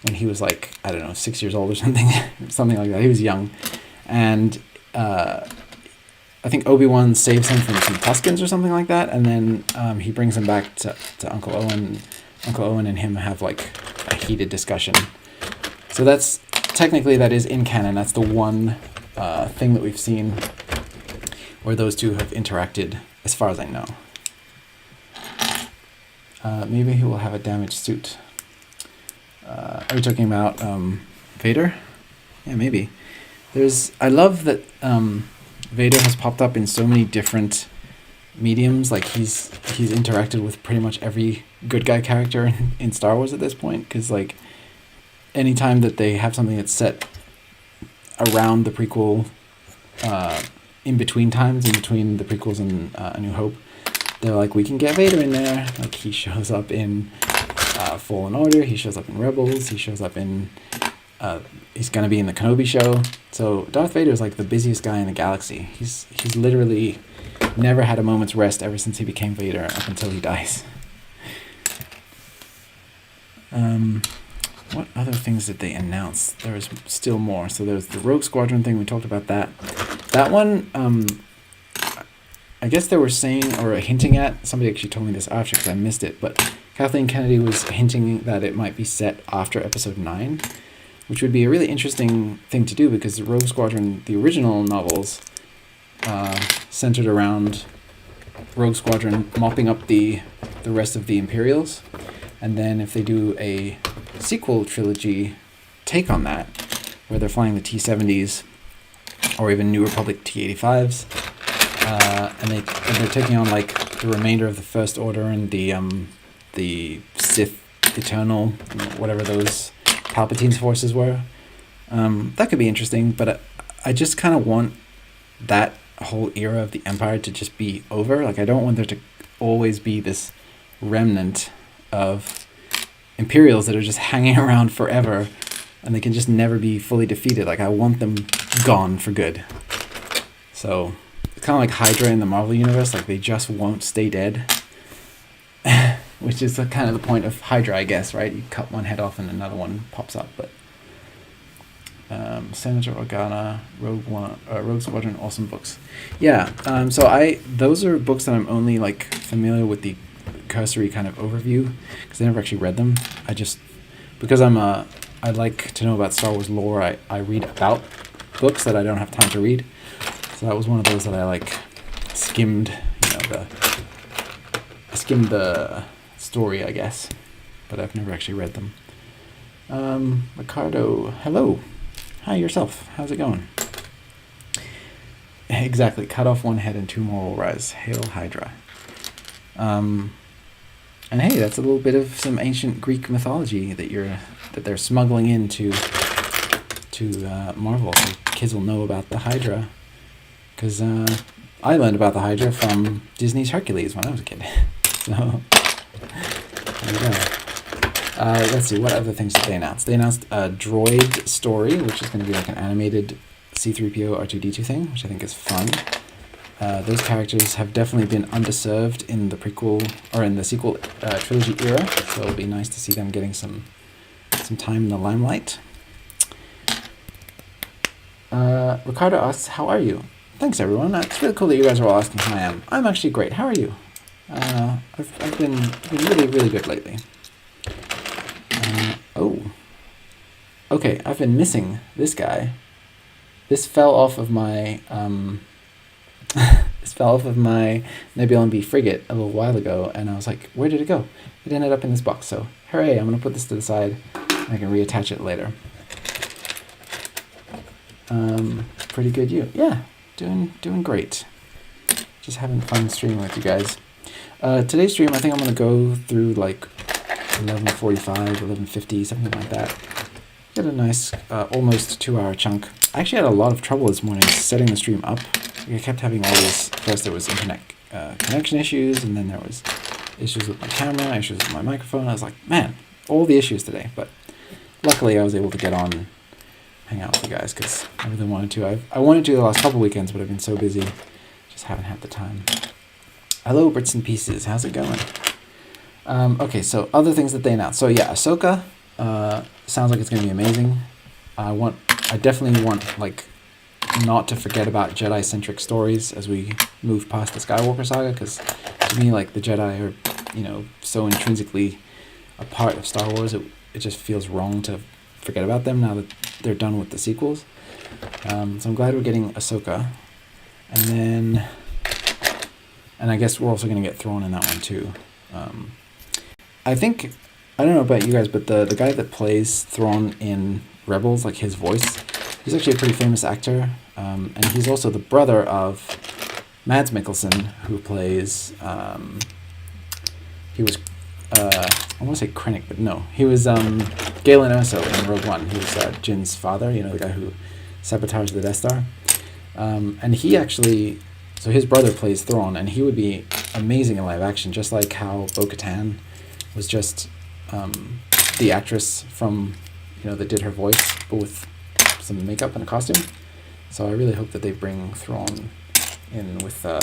when he was like, I don't know, 6 years old or something, something like that. He was young. And I think Obi-Wan saves him from some Tuskens or something like that, and then he brings him back to Uncle Owen. Uncle Owen and him have like a heated discussion. So that's, technically that is in canon. That's the one thing that we've seen where those two have interacted, as far as I know. Maybe he will have a damaged suit. Are you talking about Vader? Yeah, maybe. I love that Vader has popped up in so many different mediums. Like he's interacted with pretty much every good guy character in Star Wars at this point. Because like anytime that they have something that's set around the prequel, in between the prequels and A New Hope, they're like, we can get Vader in there. Like he shows up in Fallen Order, he shows up in Rebels, he shows up in he's gonna be in the Kenobi show. So Darth Vader is like the busiest guy in the galaxy. He's literally never had a moment's rest ever since he became Vader up until he dies. What other things did they announce? There was still more. So there's the Rogue Squadron thing. We talked about that. That one, I guess they were saying or hinting at, somebody actually told me this after because I missed it, but Kathleen Kennedy was hinting that it might be set after Episode 9, which would be a really interesting thing to do because the Rogue Squadron, the original novels, centered around Rogue Squadron mopping up the rest of the Imperials. And then if they do a sequel trilogy take on that, where they're flying the T-70s or even New Republic T-85s, and they're taking on like the remainder of the First Order and the Sith Eternal, whatever those Palpatine's forces were. That could be interesting, but I just kind of want that whole era of the Empire to just be over. Like I don't want there to always be this remnant of Imperials that are just hanging around forever and they can just never be fully defeated. Like I want them gone for good. So it's kind of like Hydra in the Marvel Universe, like they just won't stay dead. Which is kind of the point of Hydra, I guess, right? You cut one head off and another one pops up. But Senator Organa, Rogue Squadron, awesome books. Yeah, so those are books that I'm only like familiar with the cursory kind of overview because I never actually read them. Because I like to know about Star Wars lore. I read about books that I don't have time to read. So that was one of those that I like skimmed, the story, I guess, but I've never actually read them. Ricardo, hello. Hi yourself. How's it going? Exactly. Cut off one head and two more will rise. Hail Hydra. And hey, that's a little bit of some ancient Greek mythology that they're smuggling into Marvel. So kids will know about the Hydra, because I learned about the Hydra from Disney's Hercules when I was a kid. So there you go. Let's see, what other things did they announce? They announced a droid story, which is going to be like an animated C-3PO R2-D2 thing, which I think is fun. Those characters have definitely been underserved in the prequel or in the sequel trilogy era, so it'll be nice to see them getting some time in the limelight. Ricardo asks, how are you? thanks everyone. It's really cool that you guys are all asking how I am. I'm actually great. How are you? I've been really, really good lately. Oh. Okay, I've been missing this guy. This fell off of my this fell off of my Nebula B frigate a little while ago, and I was like, where did it go? It ended up in this box, so hooray, I'm gonna put this to the side and I can reattach it later. Pretty good you. Yeah, doing great. Just having fun streaming with you guys. Today's stream, I think I'm gonna go through like 11:45, 11:50, something like that. Get a nice, almost 2-hour chunk. I actually had a lot of trouble this morning setting the stream up. I kept having all these. First there was internet connection issues, and then there was issues with my camera, issues with my microphone. I was like, man, all the issues today. But luckily I was able to get on and hang out with you guys because I really wanted to. I wanted to the last couple weekends, but I've been so busy. Just haven't had the time. Hello, Brits and Pieces. How's it going? Okay, so other things that they announced. So yeah, Ahsoka sounds like it's going to be amazing. I definitely want, like, not to forget about Jedi-centric stories as we move past the Skywalker saga, because to me, like, the Jedi are, you know, so intrinsically a part of Star Wars, it just feels wrong to forget about them now that they're done with the sequels. So I'm glad we're getting Ahsoka. And I guess we're also going to get Thrawn in that one too. I think, I don't know about you guys, but the guy that plays Thrawn in Rebels, like his voice, he's actually a pretty famous actor. And he's also the brother of Mads Mikkelsen, who plays, he was, I want to say Krennic, but no. He was Galen Erso in Rogue One. He was Jyn's father, you know, the guy who sabotaged the Death Star. And he actually, so his brother plays Thrawn, and he would be amazing in live action, just like how Bo-Katan was just the actress from, you know, that did her voice, but with some makeup and a costume. So I really hope that they bring Thrawn in with, I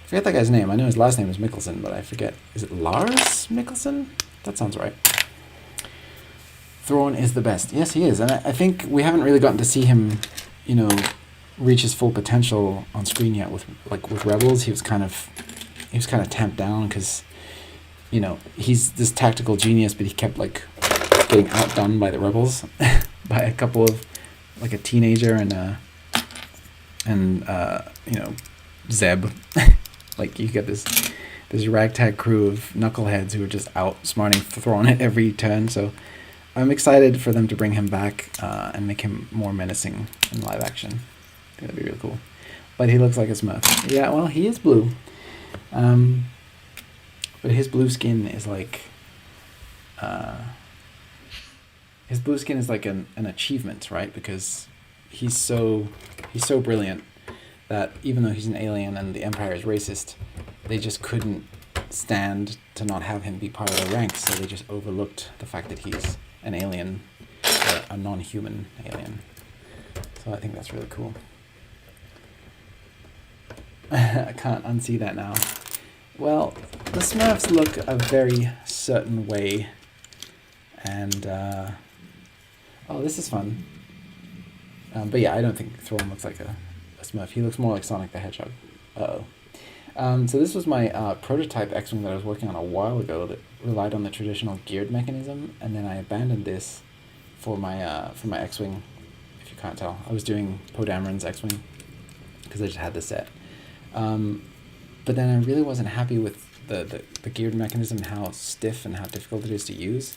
forget that guy's name. I know his last name is Mikkelsen, but I forget. Is it Lars Mikkelsen? That sounds right. Thrawn is the best. Yes, he is. And I think we haven't really gotten to see him, you know, reach his full potential on screen yet. With Rebels, he was kind of tamped down because, you know, he's this tactical genius, but he kept like getting outdone by the rebels by a couple of, like, a teenager and you know, Zeb. Like, you get this ragtag crew of knuckleheads who are just outsmarting Thrawn at every turn. So I'm excited for them to bring him back and make him more menacing in live action. I think that'd be really cool. But he looks like a Smurf. Yeah, well, he is blue. But his blue skin is like an achievement, right? Because he's so brilliant that even though he's an alien and the Empire is racist, they just couldn't stand to not have him be part of their ranks, so they just overlooked the fact that he's an alien, a non-human alien. So I think that's really cool. I can't unsee that now. Well, the Smurfs look a very certain way, and oh, this is fun. But yeah, I don't think Thrawn looks like a Smurf. He looks more like Sonic the Hedgehog. So this was my prototype X-Wing that I was working on a while ago that relied on the traditional geared mechanism, and then I abandoned this for my X-Wing. If you can't tell, I was doing Poe Dameron's X-Wing because I just had this set. But then I really wasn't happy with the geared mechanism, how stiff and how difficult it is to use.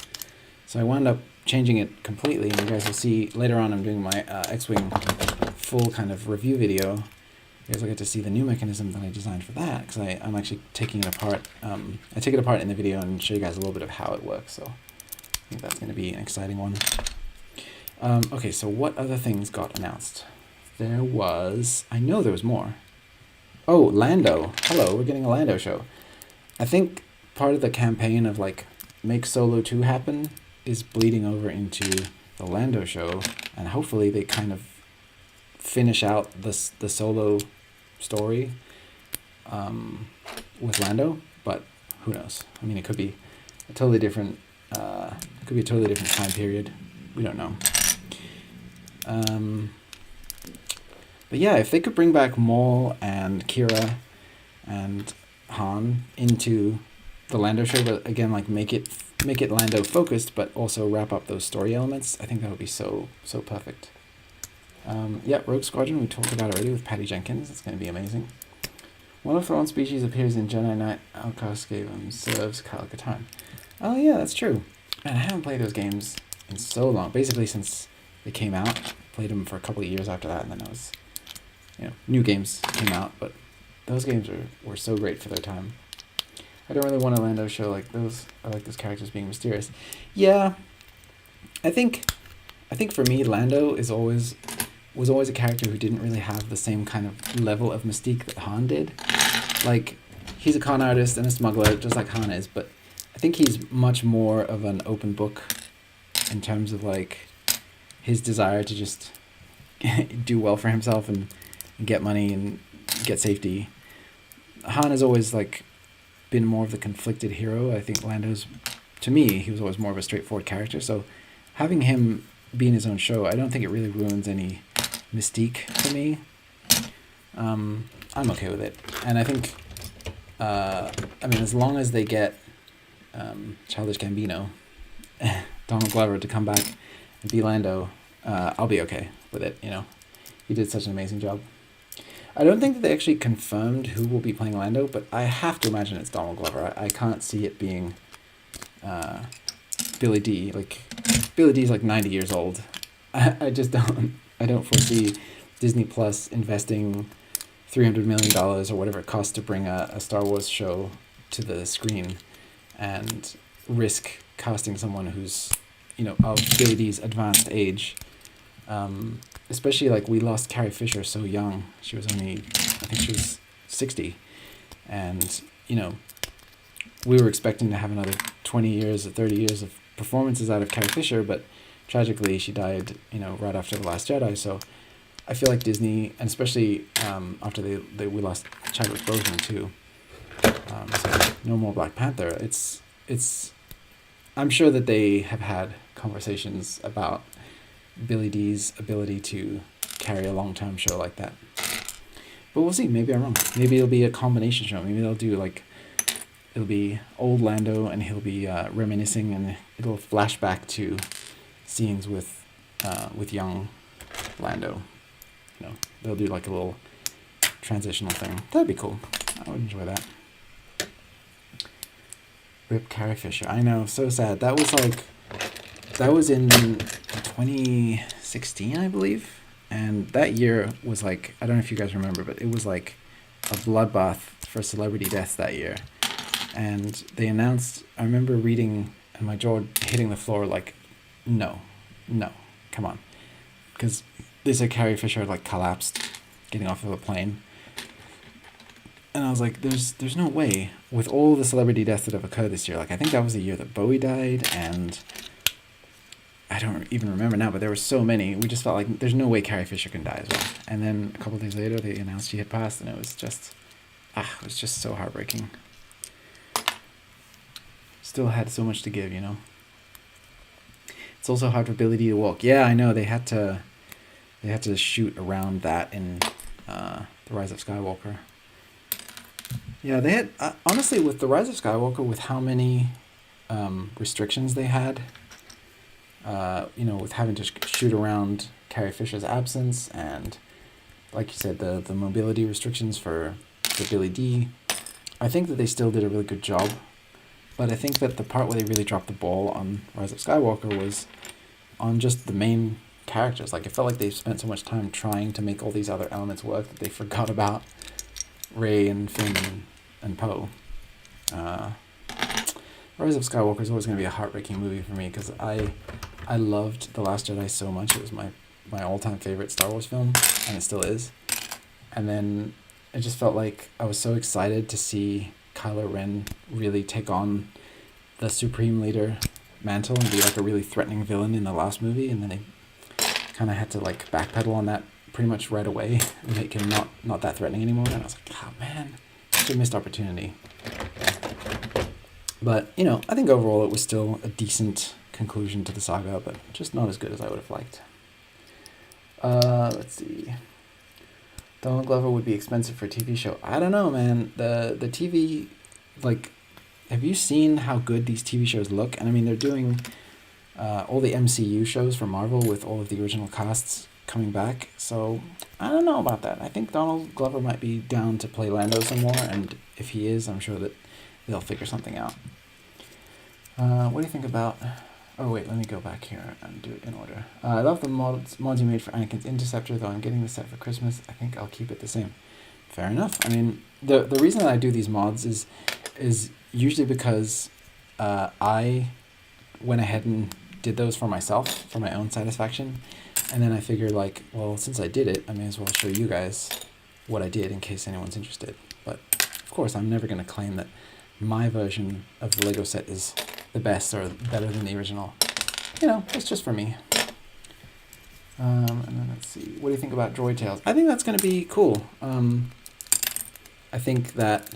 So I wound up changing it completely, and you guys will see later on I'm doing my X-Wing full kind of review video. You guys will get to see the new mechanism that I designed for that, because I'm actually taking it apart. I take it apart in the video and show you guys a little bit of how it works, so I think that's going to be an exciting one. Okay, so what other things got announced? There was, I know there was more. Oh, Lando. Hello, we're getting a Lando show. I think part of the campaign of, like, make Solo 2 happen is bleeding over into the Lando show, and hopefully they kind of finish out the Solo story with Lando, but who knows? I mean, it could be a totally different time period. We don't know. But yeah, if they could bring back Maul and Kira and Han into the Lando show, but again, like make it Lando focused, but also wrap up those story elements, I think that would be so perfect. Yeah, Rogue Squadron we talked about already with Patty Jenkins. It's going to be amazing. One of their own species appears in Jedi Knight Outcast game and serves Kyle Katarn. Oh yeah, that's true. Man, I haven't played those games in so long. Basically since they came out. Played them for a couple of years after that, and then I was, new games came out, but those games were so great for their time. I don't really want a Lando show like those. I like those characters being mysterious. Yeah, I think for me, Lando was always a character who didn't really have the same kind of level of mystique that Han did. Like, he's a con artist and a smuggler, just like Han is, but I think he's much more of an open book in terms of, like, his desire to just do well for himself and get money and get safety. Han has always, like, been more of the conflicted hero. I think Lando's, to me, he was always more of a straightforward character, so having him be in his own show, I don't think it really ruins any mystique for me. I'm okay with it, and I think as long as they get Childish Gambino, Donald Glover, to come back and be Lando, I'll be okay with it. He did such an amazing job. I don't think that they actually confirmed who will be playing Lando, but I have to imagine it's Donald Glover. I can't see it being Billy D. Like, Billy D's like 90 years old. I just don't foresee Disney Plus investing $300 million or whatever it costs to bring a Star Wars show to the screen and risk casting someone who's, of Billy D's advanced age. Especially, like, we lost Carrie Fisher so young. She was only, I think she was 60. And, we were expecting to have another 20 years or 30 years of performances out of Carrie Fisher, but tragically she died, right after The Last Jedi. So I feel like Disney, and especially after we lost Chadwick Boseman too, so no more Black Panther. It's I'm sure that they have had conversations about Billy D's ability to carry a long-term show like that. But we'll see. Maybe I'm wrong. Maybe it'll be a combination show. Maybe they'll do, like, it'll be old Lando and he'll be reminiscing, and it'll flash back to scenes with young Lando. They'll do like a little transitional thing. That'd be cool. I would enjoy that. Rip Carrie Fisher. I know, so sad. That was in 2016, I believe. And that year was like, I don't know if you guys remember, but it was like a bloodbath for celebrity deaths that year. And they announced, I remember reading and my jaw hitting the floor like, no, come on. Because they said Carrie Fisher had, like, collapsed getting off of a plane. And I was like, there's no way, with all the celebrity deaths that have occurred this year. Like, I think that was the year that Bowie died, and I don't even remember now, but there were so many. We just felt like there's no way Carrie Fisher can die as well. And then a couple of days later, they announced she had passed, and it was just so heartbreaking. Still had so much to give, It's also hard for Billy D to walk. Yeah, I know, they had to shoot around that in The Rise of Skywalker. Yeah, they had, honestly, with The Rise of Skywalker, with how many restrictions they had, with having to shoot around Carrie Fisher's absence, and, like you said, the mobility restrictions for Billy D, I think that they still did a really good job. But I think that the part where they really dropped the ball on Rise of Skywalker was on just the main characters. Like, it felt like they spent so much time trying to make all these other elements work that they forgot about Rey and Finn and Poe. Rise of Skywalker is always going to be a heartbreaking movie for me, because I loved The Last Jedi so much. It was my all-time favorite Star Wars film, and it still is. And then it just felt like I was so excited to see Kylo Ren really take on the Supreme Leader mantle and be like a really threatening villain in the last movie, and then they kind of had to, like, backpedal on that pretty much right away and make him not that threatening anymore. And I was like, oh man, such a missed opportunity. But, I think overall it was still a decent conclusion to the saga, but just not as good as I would have liked. Let's see. Donald Glover would be expensive for a TV show. I don't know, man. The TV, like, have you seen how good these TV shows look? And I mean, they're doing all the MCU shows for Marvel with all of the original casts coming back. So I don't know about that. I think Donald Glover might be down to play Lando some more, and if he is, I'm sure that they'll figure something out. What do you think about... Oh wait, let me go back here and do it in order. I love the mods you made for Anakin's Interceptor, though I'm getting the set for Christmas. I think I'll keep it the same. Fair enough. I mean, the reason that I do these mods is usually because I went ahead and did those for myself, for my own satisfaction. And then I figured, like, well, since I did it, I may as well show you guys what I did in case anyone's interested. But, of course, I'm never going to claim that my version of the Lego set is the best or better than the original. You know, it's just for me. And then let's see. What do you think about Droid Tales? I think that's going to be cool. I think that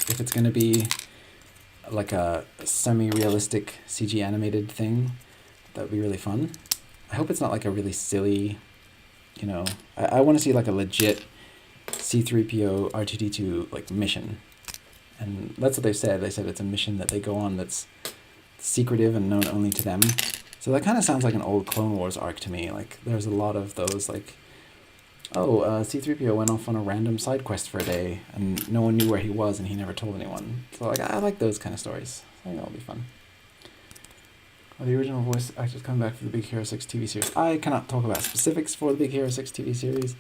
if it's going to be like a semi-realistic CG animated thing, that would be really fun. I hope it's not like a really silly, you know... I want to see like a legit C-3PO R2-D2 like mission. And that's what they said. They said it's a mission that they go on that's secretive and known only to them. So that kind of sounds like an old Clone Wars arc to me. Like, there's a lot of those, like, C-3PO went off on a random side quest for a day, and no one knew where he was, and he never told anyone. So, like, I like those kind of stories. I think that'll be fun. Are the original voice actors coming back for the Big Hero 6 TV series? I cannot talk about specifics for the Big Hero 6 TV series,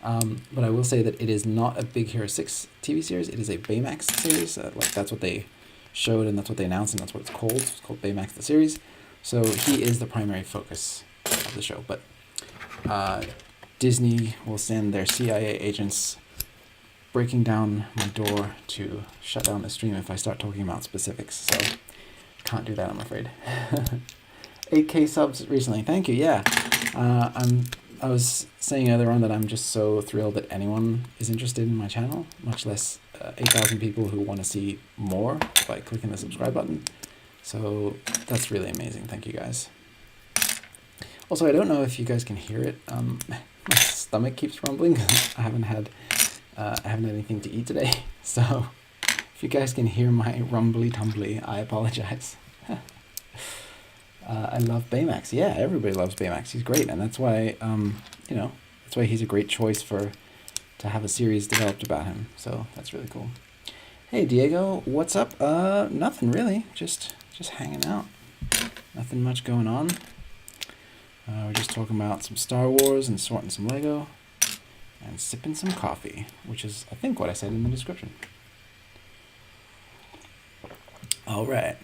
but I will say that it is not a Big Hero 6 TV series. It is a Baymax series. Like, that's what they showed, and that's what they announced, and that's what it's called. It's called Baymax the series. So he is the primary focus of the show. But Disney will send their CIA agents breaking down my door to shut down the stream if I start talking about specifics. So can't do that, I'm afraid. 8K subs recently. Thank you. Yeah. I was saying earlier on that I'm just so thrilled that anyone is interested in my channel, much less 8,000 people who want to see more by clicking the subscribe button. So that's really amazing. Thank you guys. Also, I don't know if you guys can hear it. My stomach keeps rumbling. I haven't had anything to eat today. So if you guys can hear my rumbly tumbly, I apologize. I love Baymax. Yeah, everybody loves Baymax. He's great, and that's why that's why he's a great choice to have a series developed about him. So that's really cool. Hey Diego, what's up? Nothing really. Just hanging out. Nothing much going on. We're just talking about some Star Wars and sorting some Lego and sipping some coffee, which is, I think, what I said in the description. All right.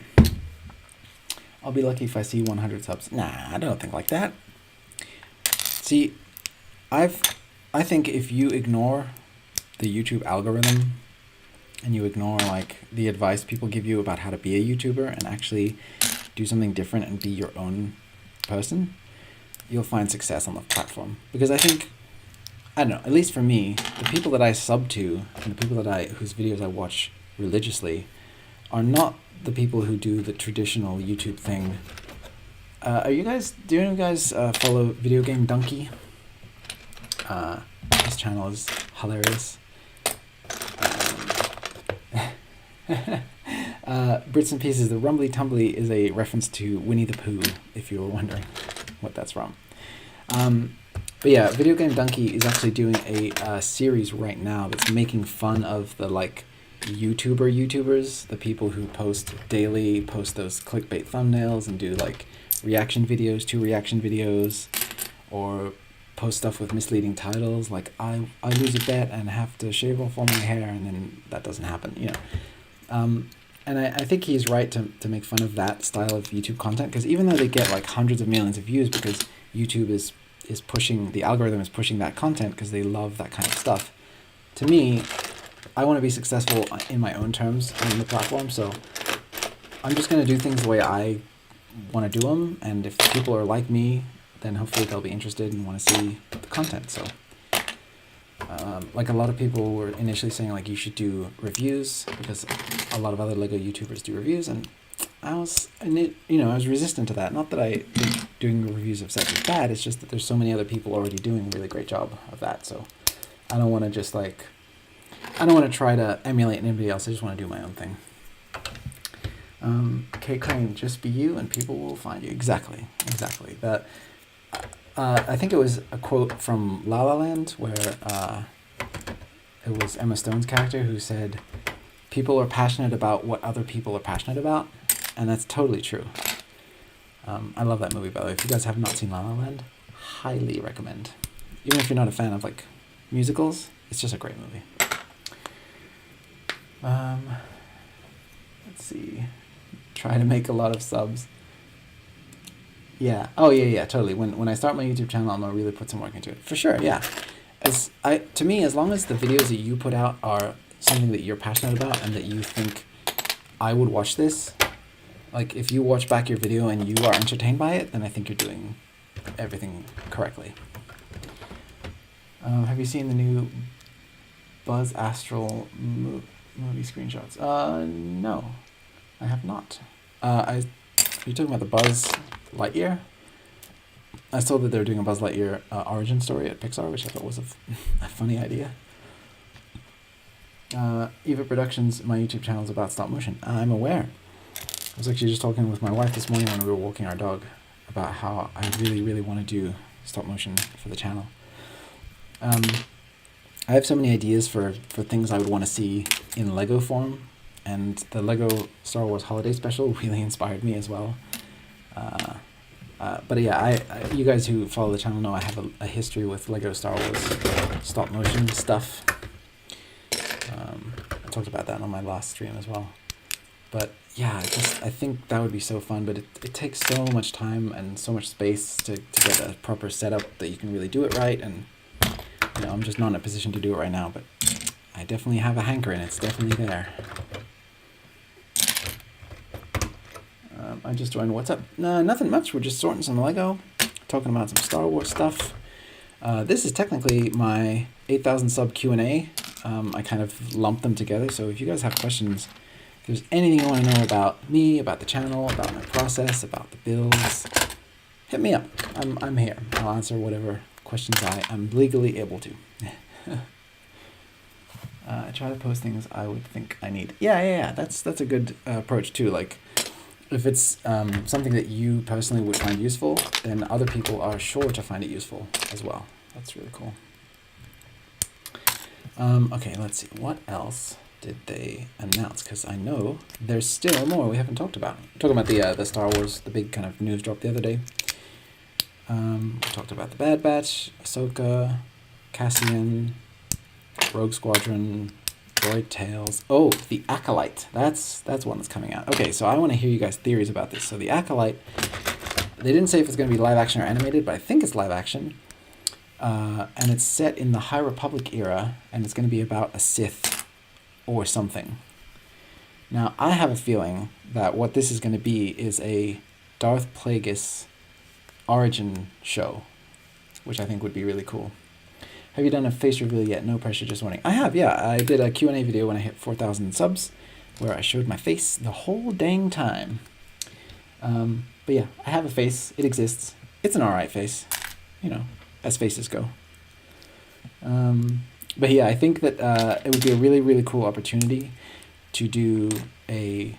I'll be lucky if I see 100 subs. Nah, I don't think like that. See, I think if you ignore the YouTube algorithm and you ignore like the advice people give you about how to be a YouTuber and actually do something different and be your own person, you'll find success on the platform. Because I think, I don't know, at least for me, the people that I sub to and the people whose videos I watch religiously are not the people who do the traditional YouTube thing. Do you guys follow Video Game Donkey? His channel is hilarious. Brits and Pieces, the Rumbly Tumbly is a reference to Winnie the Pooh, if you were wondering what that's from. But yeah, Video Game Donkey is actually doing a series right now that's making fun of the like YouTubers, the people who post daily, post those clickbait thumbnails and do like reaction videos to reaction videos, or post stuff with misleading titles like I lose a bet and have to shave off all my hair, and then that doesn't happen, you know. And I think he's right to make fun of that style of YouTube content, because even though they get like hundreds of millions of views because YouTube is pushing, the algorithm is pushing that content because they love that kind of stuff, to me, I want to be successful in my own terms on the platform, so I'm just going to do things the way I want to do them, and if people are like me, then hopefully they'll be interested and want to see the content. So like a lot of people were initially saying like you should do reviews because a lot of other Lego YouTubers do reviews, and I was resistant to that. Not that I think doing reviews of sets is bad, it's just that there's so many other people already doing a really great job of that. So I don't want to just like, I don't want to try to emulate anybody else. I just want to do my own thing. Kate Crane, just be you and people will find you. Exactly. That. I think it was a quote from La La Land where it was Emma Stone's character who said, people are passionate about what other people are passionate about. And that's totally true. I love that movie, by the way. If you guys have not seen La La Land, highly recommend. Even if you're not a fan of like musicals, it's just a great movie. Let's see. Try to make a lot of subs. Yeah. Oh yeah, totally. When I start my YouTube channel, I'm gonna really put some work into it. For sure, yeah. To me, as long as the videos that you put out are something that you're passionate about and that you think I would watch this, like if you watch back your video and you are entertained by it, then I think you're doing everything correctly. Have you seen the new Buzz Astral movie screenshots? No, I have not. You're talking about the Buzz Lightyear? I saw that they're doing a Buzz Lightyear origin story at Pixar, which I thought was a funny idea. Eva Productions, my YouTube channel is about stop motion. I'm aware. I was actually just talking with my wife this morning when we were walking our dog about how I really, really want to do stop motion for the channel. I have so many ideas for things I would want to see in Lego form, and the Lego Star Wars Holiday Special really inspired me as well. But yeah, you guys who follow the channel know I have a history with Lego Star Wars stop motion stuff. I talked about that on my last stream as well. But yeah, I think that would be so fun, but it takes so much time and so much space to get a proper setup that you can really do it right, and I'm just not in a position to do it right now, but I definitely have a hankering. It's definitely there. I just joined. What's up? No, nothing much. We're just sorting some Lego, talking about some Star Wars stuff. This is technically my 8,000 sub Q&A. I kind of lumped them together, so if you guys have questions, if there's anything you want to know about me, about the channel, about my process, about the builds, hit me up. I'm here. I'll answer whatever questions I'm legally able to. I try to post things I would think I need. Yeah. That's a good approach too. Like, if it's something that you personally would find useful, then other people are sure to find it useful as well. That's really cool. Okay, let's see. What else did they announce? Because I know there's still more we haven't talked about. We're talking about the Star Wars, the big kind of news drop the other day. We talked about the Bad Batch, Ahsoka, Cassian, Rogue Squadron, Droid Tales. Oh, the Acolyte. That's one that's coming out. Okay, so I want to hear you guys' theories about this. So the Acolyte, they didn't say if it's going to be live action or animated, but I think it's live action. And it's set in the High Republic era, and it's going to be about a Sith or something. Now, I have a feeling that what this is going to be is a Darth Plagueis origin show, which I think would be really cool. Have you done a face reveal yet? No pressure, just wondering. I have, yeah. I did a Q&A video when I hit 4,000 subs, where I showed my face the whole dang time. But yeah, I have a face. It exists. It's an alright face, as faces go. But yeah, I think that it would be a really, really cool opportunity to do a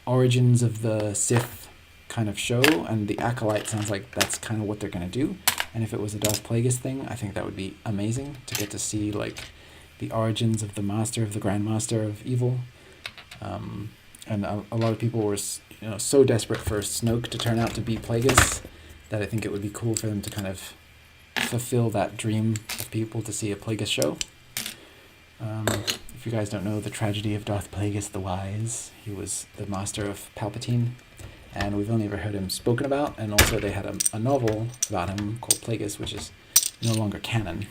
Origins of the Sith kind of show, and the Acolyte sounds like that's kind of what they're going to do. And if it was a Darth Plagueis thing, I think that would be amazing to get to see like the origins of the Master, of the Grand Master of Evil. And a lot of people were so desperate for Snoke to turn out to be Plagueis that I think it would be cool for them to kind of fulfill that dream of people to see a Plagueis show. If you guys don't know the tragedy of Darth Plagueis the Wise, he was the master of Palpatine, and we've only ever heard him spoken about, and also they had a novel about him called Plagueis, which is no longer canon.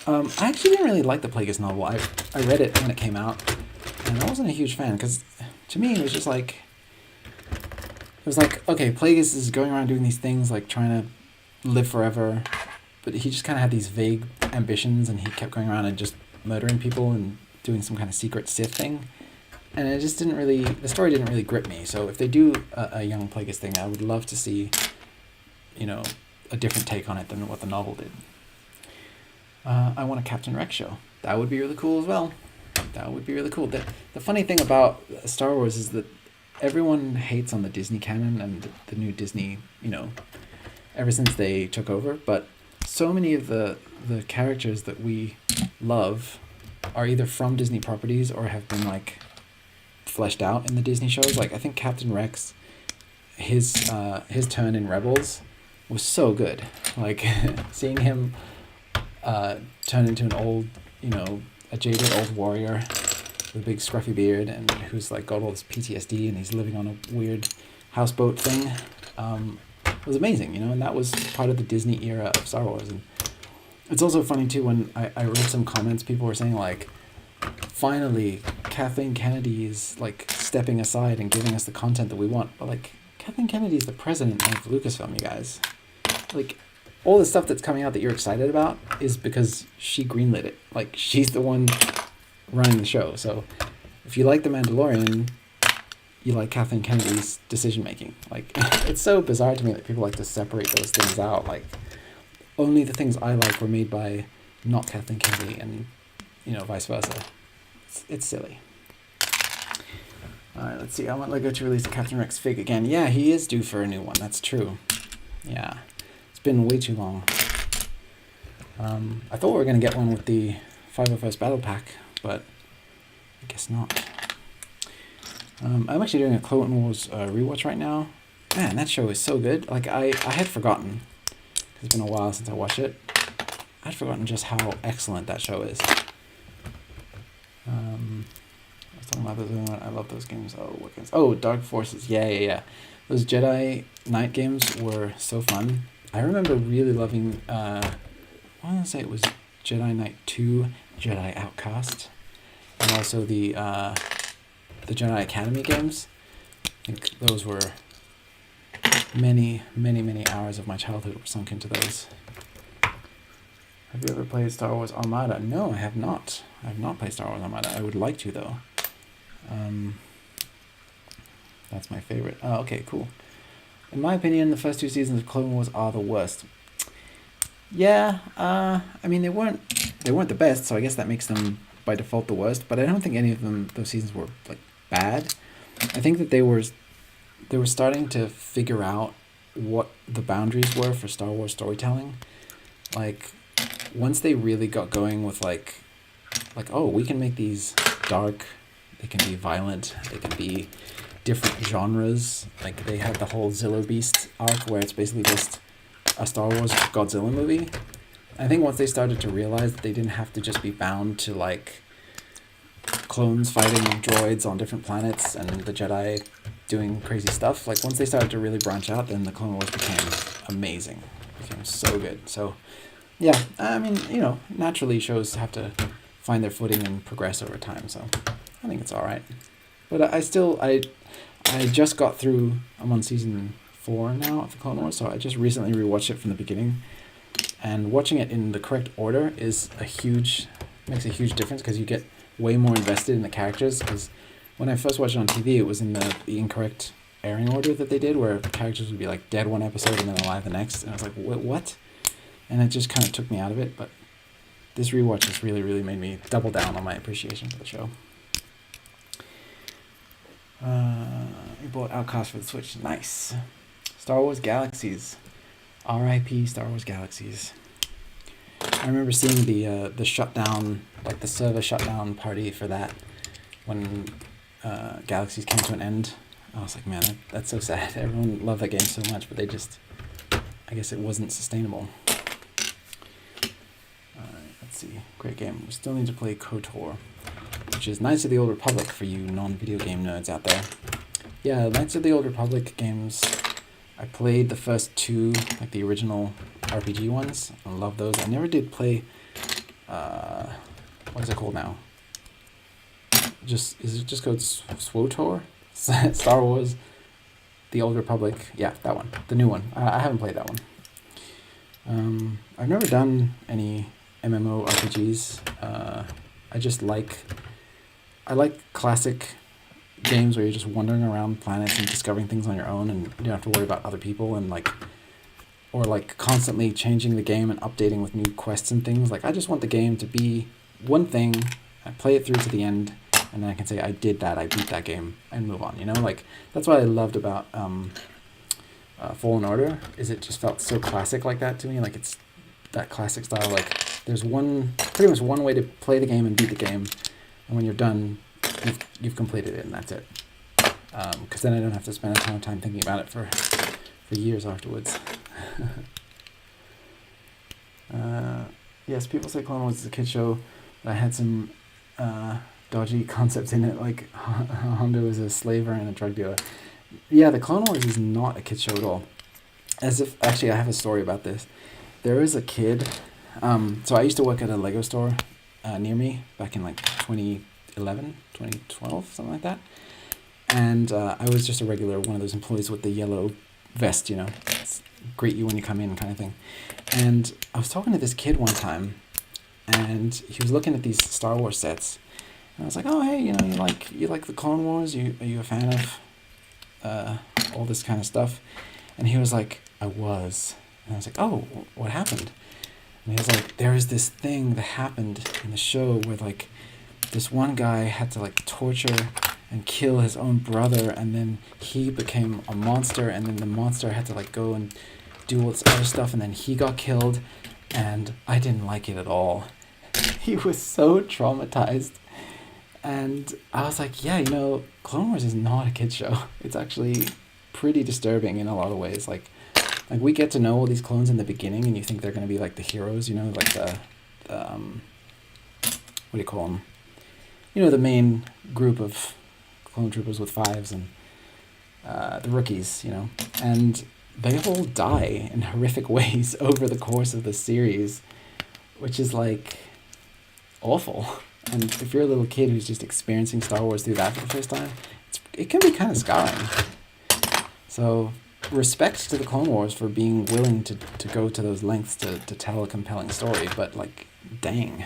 I actually didn't really like the Plagueis novel. I read it when it came out, and I wasn't a huge fan, because to me it was just like, okay, Plagueis is going around doing these things, like trying to live forever, but he just kind of had these vague ambitions, and he kept going around and just murdering people and doing some kind of secret Sith thing. And it just the story didn't really grip me. So if they do a young Plagueis thing, I would love to see, a different take on it than what the novel did. I want a Captain Rex show. That would be really cool as well. That would be really cool. The funny thing about Star Wars is that everyone hates on the Disney canon and the new Disney, ever since they took over. But so many of the characters that we love are either from Disney properties or have been like fleshed out in the Disney shows. Like I think Captain Rex, his turn in Rebels was so good. Like seeing him turn into an old, a jaded old warrior with a big scruffy beard and who's like got all this PTSD and he's living on a weird houseboat thing, was amazing, and that was part of the Disney era of Star Wars. And it's also funny too when I read some comments, people were saying like, finally Kathleen Kennedy is like stepping aside and giving us the content that we want. But like Kathleen Kennedy is the president of Lucasfilm, you guys. Like all the stuff that's coming out that you're excited about is because she greenlit it. Like she's the one running the show. So if you like The Mandalorian, you like Kathleen Kennedy's decision making. Like it's so bizarre to me that people like to separate those things out. Like only the things I like were made by not Kathleen Kennedy, and vice versa. It's silly. All right, let's see. I want Lego to release a Captain Rex fig again. Yeah, he is due for a new one. That's true. Yeah, it's been way too long. I thought we were gonna get one with the 501st Battle Pack, but I guess not. I'm actually doing a Clone Wars rewatch right now. Man, that show is so good. Like I had forgotten. It's been a while since I watched it. I'd forgotten just how excellent that show is. I was talking about those. I love those games. Oh, what games? Oh, Dark Forces. Yeah. Those Jedi Knight games were so fun. I remember really loving. I want to say it was Jedi Knight 2, Jedi Outcast, and also the Jedi Academy games. I think those were many hours of my childhood were sunk into those. Have you ever played Star Wars Armada? No, I have not. I have not played Star Wars Armada. I would like to, though. That's my favorite. Oh, okay, cool. In my opinion, the first two seasons of Clone Wars are the worst. Yeah, I mean, they weren't the best, so I guess that makes them, by default, the worst. But I don't think any of those seasons were, like, bad. I think that they were starting to figure out what the boundaries were for Star Wars storytelling. Like, once they really got going with like, oh, we can make these dark, they can be violent, they can be different genres. Like they had the whole Zillo Beast arc where it's basically just a Star Wars Godzilla movie. I think once they started to realize that they didn't have to just be bound to like clones fighting droids on different planets and the Jedi doing crazy stuff, like once they started to really branch out, then the Clone Wars became amazing. It became so good. So yeah, I mean, naturally shows have to find their footing and progress over time, so I think it's all right. But I just got through, I'm on season 4 now of the Clone Wars, so I just recently rewatched it from the beginning, and watching it in the correct order makes a huge difference because you get way more invested in the characters. Because when I first watched it on TV, it was in the incorrect airing order that they did, where the characters would be like dead one episode and then alive the next, and I was like, what? And it just kind of took me out of it, but this rewatch has really, really made me double down on my appreciation for the show. You bought Outcast for the Switch. Nice. Star Wars Galaxies. R.I.P. Star Wars Galaxies. I remember seeing the shutdown, like the server shutdown party for that when Galaxies came to an end. I was like, man, that's so sad. Everyone loved that game so much, but I guess it wasn't sustainable. Let's see. Great game. We still need to play KOTOR, which is Knights of the Old Republic for you non-video game nerds out there. Yeah, Knights of the Old Republic games, I played the first 2, like the original RPG ones. I love those. I never did play, what is it called now? Is it just called SWOTOR? Star Wars, the Old Republic. Yeah, that one. The new one. I haven't played that one. I've never done any MMORPGs. I like classic games where you're just wandering around planets and discovering things on your own, and you don't have to worry about other people, and like or like constantly changing the game and updating with new quests and things. Like I just want the game to be one thing. I play it through to the end, and then I can say I did that, I beat that game, and move on. You know, like that's what I loved about Fallen Order. Is it just felt so classic like that to me? Like it's that classic style. Like there's pretty much one way to play the game and beat the game, and when you're done, you've completed it, and that's it. Because then I don't have to spend a ton of time thinking about it for years afterwards. Yes, people say Clone Wars is a kid show. I had some dodgy concepts in it, like Hondo is a slaver and a drug dealer. Yeah, the Clone Wars is not a kid show at all. Actually, I have a story about this. There is a kid. So I used to work at a Lego store near me back in like 2011, 2012, something like that. And I was just a regular one of those employees with the yellow vest, you know, greet you when you come in kind of thing. And I was talking to this kid one time, and he was looking at these Star Wars sets. And I was like, oh, hey, you know, you like the Clone Wars? Are you a fan of all this kind of stuff? And he was like, I was. And I was like, oh, what happened? And he was like, there is this thing that happened in the show where like this one guy had to like torture and kill his own brother, and then he became a monster, and then the monster had to like go and do all this other stuff, and then he got killed, and I didn't like it at all. He was so traumatized. And I was like, yeah, you know, Clone Wars is not a kid's show. It's actually pretty disturbing in a lot of ways. Like we get to know all these clones in the beginning, and you think they're going to be like the heroes, you know, like the what do you call them? You know, the main group of clone troopers with fives and the rookies, you know, and they all die in horrific ways over the course of the series, which is like awful. And if you're a little kid who's just experiencing Star Wars through that for the first time, it can be kind of scarring. So respect to the Clone Wars for being willing to go to those lengths to tell a compelling story, but like, dang.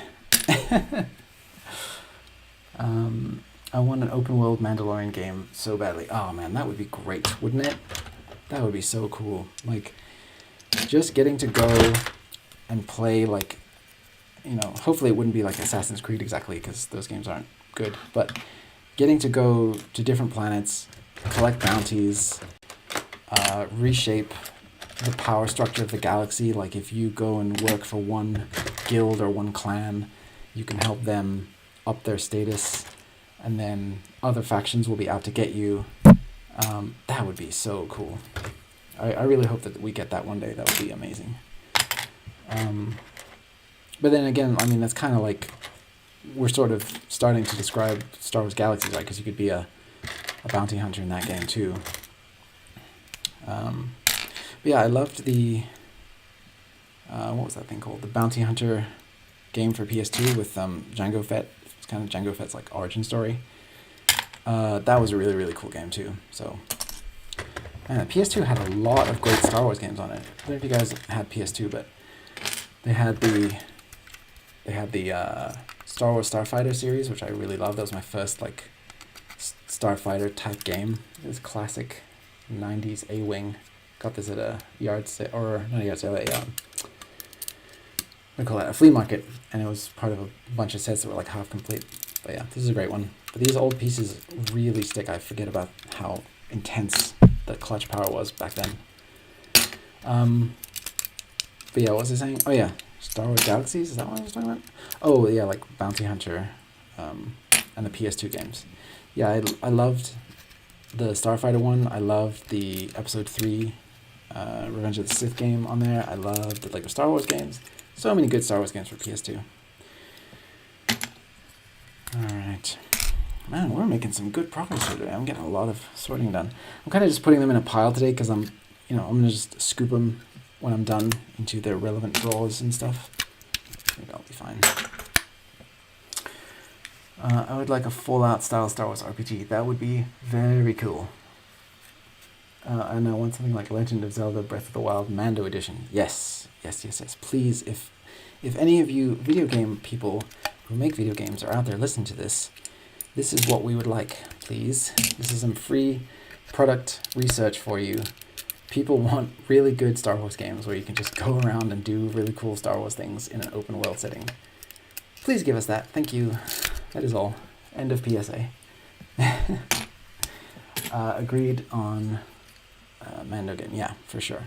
I want an open world Mandalorian game so badly. Oh man, that would be great, wouldn't it? That would be so cool. Like, just getting to go and play, like, you know, hopefully it wouldn't be like Assassin's Creed exactly, because those games aren't good, but getting to go to different planets, collect bounties, reshape the power structure of the galaxy. Like, if you go and work for one guild or one clan, you can help them up their status, and then other factions will be out to get you. That would be so cool. I really hope that we get that one day. That would be amazing. But then again, I mean, that's kind of like we're sort of starting to describe Star Wars Galaxies, right? Because you could be a bounty hunter in that game too. But yeah, I loved the what was that thing called? The Bounty Hunter game for PS2 with Jango Fett. It's kind of Jango Fett's like origin story. That was a really, really cool game too. So, man, PS2 had a lot of great Star Wars games on it. I don't know if you guys had PS2, but they had the Star Wars Starfighter series, which I really loved. That was my first like Starfighter type game. It was classic 90s A-Wing. Got this at a yard sale, or not a yard sale, a flea market, and it was part of a bunch of sets that were like half complete. But yeah, this is a great one. But these old pieces really stick. I forget about how intense the clutch power was back then. But yeah, what was I saying? Oh yeah, Star Wars Galaxies, is that what I was talking about? Oh yeah, like Bounty Hunter, and the PS2 games. Yeah, I loved the Starfighter one. I loved the Episode 3 Revenge of the Sith game on there. I loved the Lego Star Wars games. So many good Star Wars games for PS2. Alright. Man, we're making some good progress here today. I'm getting a lot of sorting done. I'm kind of just putting them in a pile today because I'm going to just scoop them when I'm done into their relevant drawers and stuff. I think that'll be fine. I would like a Fallout style Star Wars RPG. That would be very cool. And I want something like Legend of Zelda Breath of the Wild Mando Edition. Yes. Please, if any of you video game people who make video games are out there listening to this, this is what we would like, please. This is some free product research for you. people want really good Star Wars games where you can just go around and do really cool Star Wars things in an open world setting. Please give us that. Thank you. That is all. End of PSA. Agreed on Mando game. Yeah, for sure.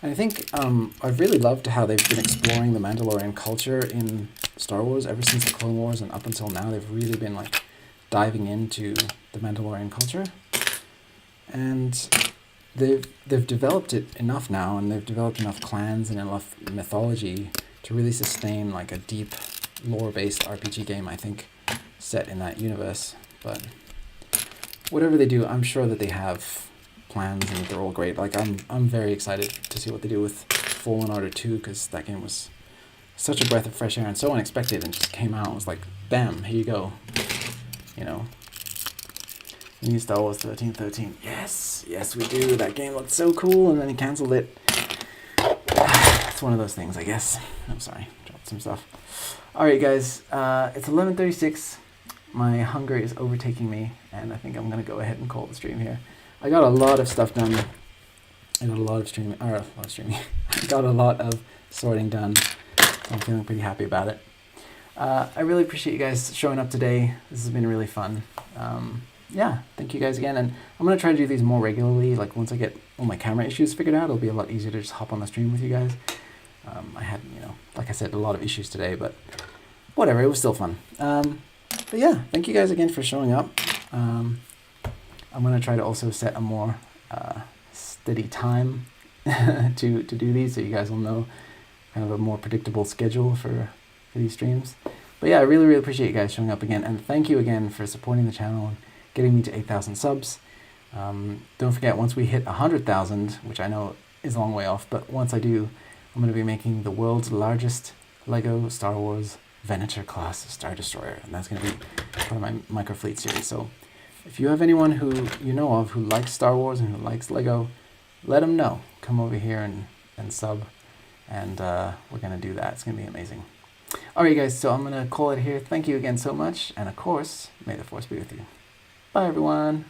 And I think I've really loved how they've been exploring the Mandalorian culture in Star Wars ever since the Clone Wars, and up until now they've really been like diving into the Mandalorian culture. And they've developed it enough now, and they've developed enough clans and enough mythology to really sustain like a deep lore-based RPG game, I think, set in that universe. But whatever they do, I'm sure that they have plans and they're all great. Like I'm very excited to see what they do with Fallen Order 2, because that game was such a breath of fresh air and so unexpected, and just came out and was like, bam, here you go. You know, new Star Wars 1313. Yes, we do. That game looked so cool, and then he cancelled it. It's one of those things, I guess. I'm sorry, dropped some stuff. Alright guys, it's 11:36. My hunger is overtaking me, and I think I'm going to go ahead and call the stream here. I got a lot of stuff done. I got a lot of streaming. I got a lot of sorting done. So I'm feeling pretty happy about it. I really appreciate you guys showing up today. This has been really fun. Yeah, thank you guys again. And I'm going to try to do these more regularly. Like once I get all my camera issues figured out, it'll be a lot easier to just hop on the stream with you guys. I had, like I said, a lot of issues today, but whatever, it was still fun. But yeah, thank you guys again for showing up. I'm going to try to also set a more steady time to do these, so you guys will know kind of a more predictable schedule for these streams. But yeah, I really, really appreciate you guys showing up again, and thank you again for supporting the channel and getting me to 8,000 subs. Don't forget, once we hit 100,000, which I know is a long way off, but once I do, I'm going to be making the world's largest Lego Star Wars Venator class Star Destroyer, and that's going to be part of my Microfleet series. So if you have anyone who you know of who likes Star Wars and who likes Lego, let them know. Come over here and sub, and we're going to do that. It's going to be amazing. Alright guys, so I'm going to call it here. Thank you again so much, and of course, may the Force be with you. Bye everyone.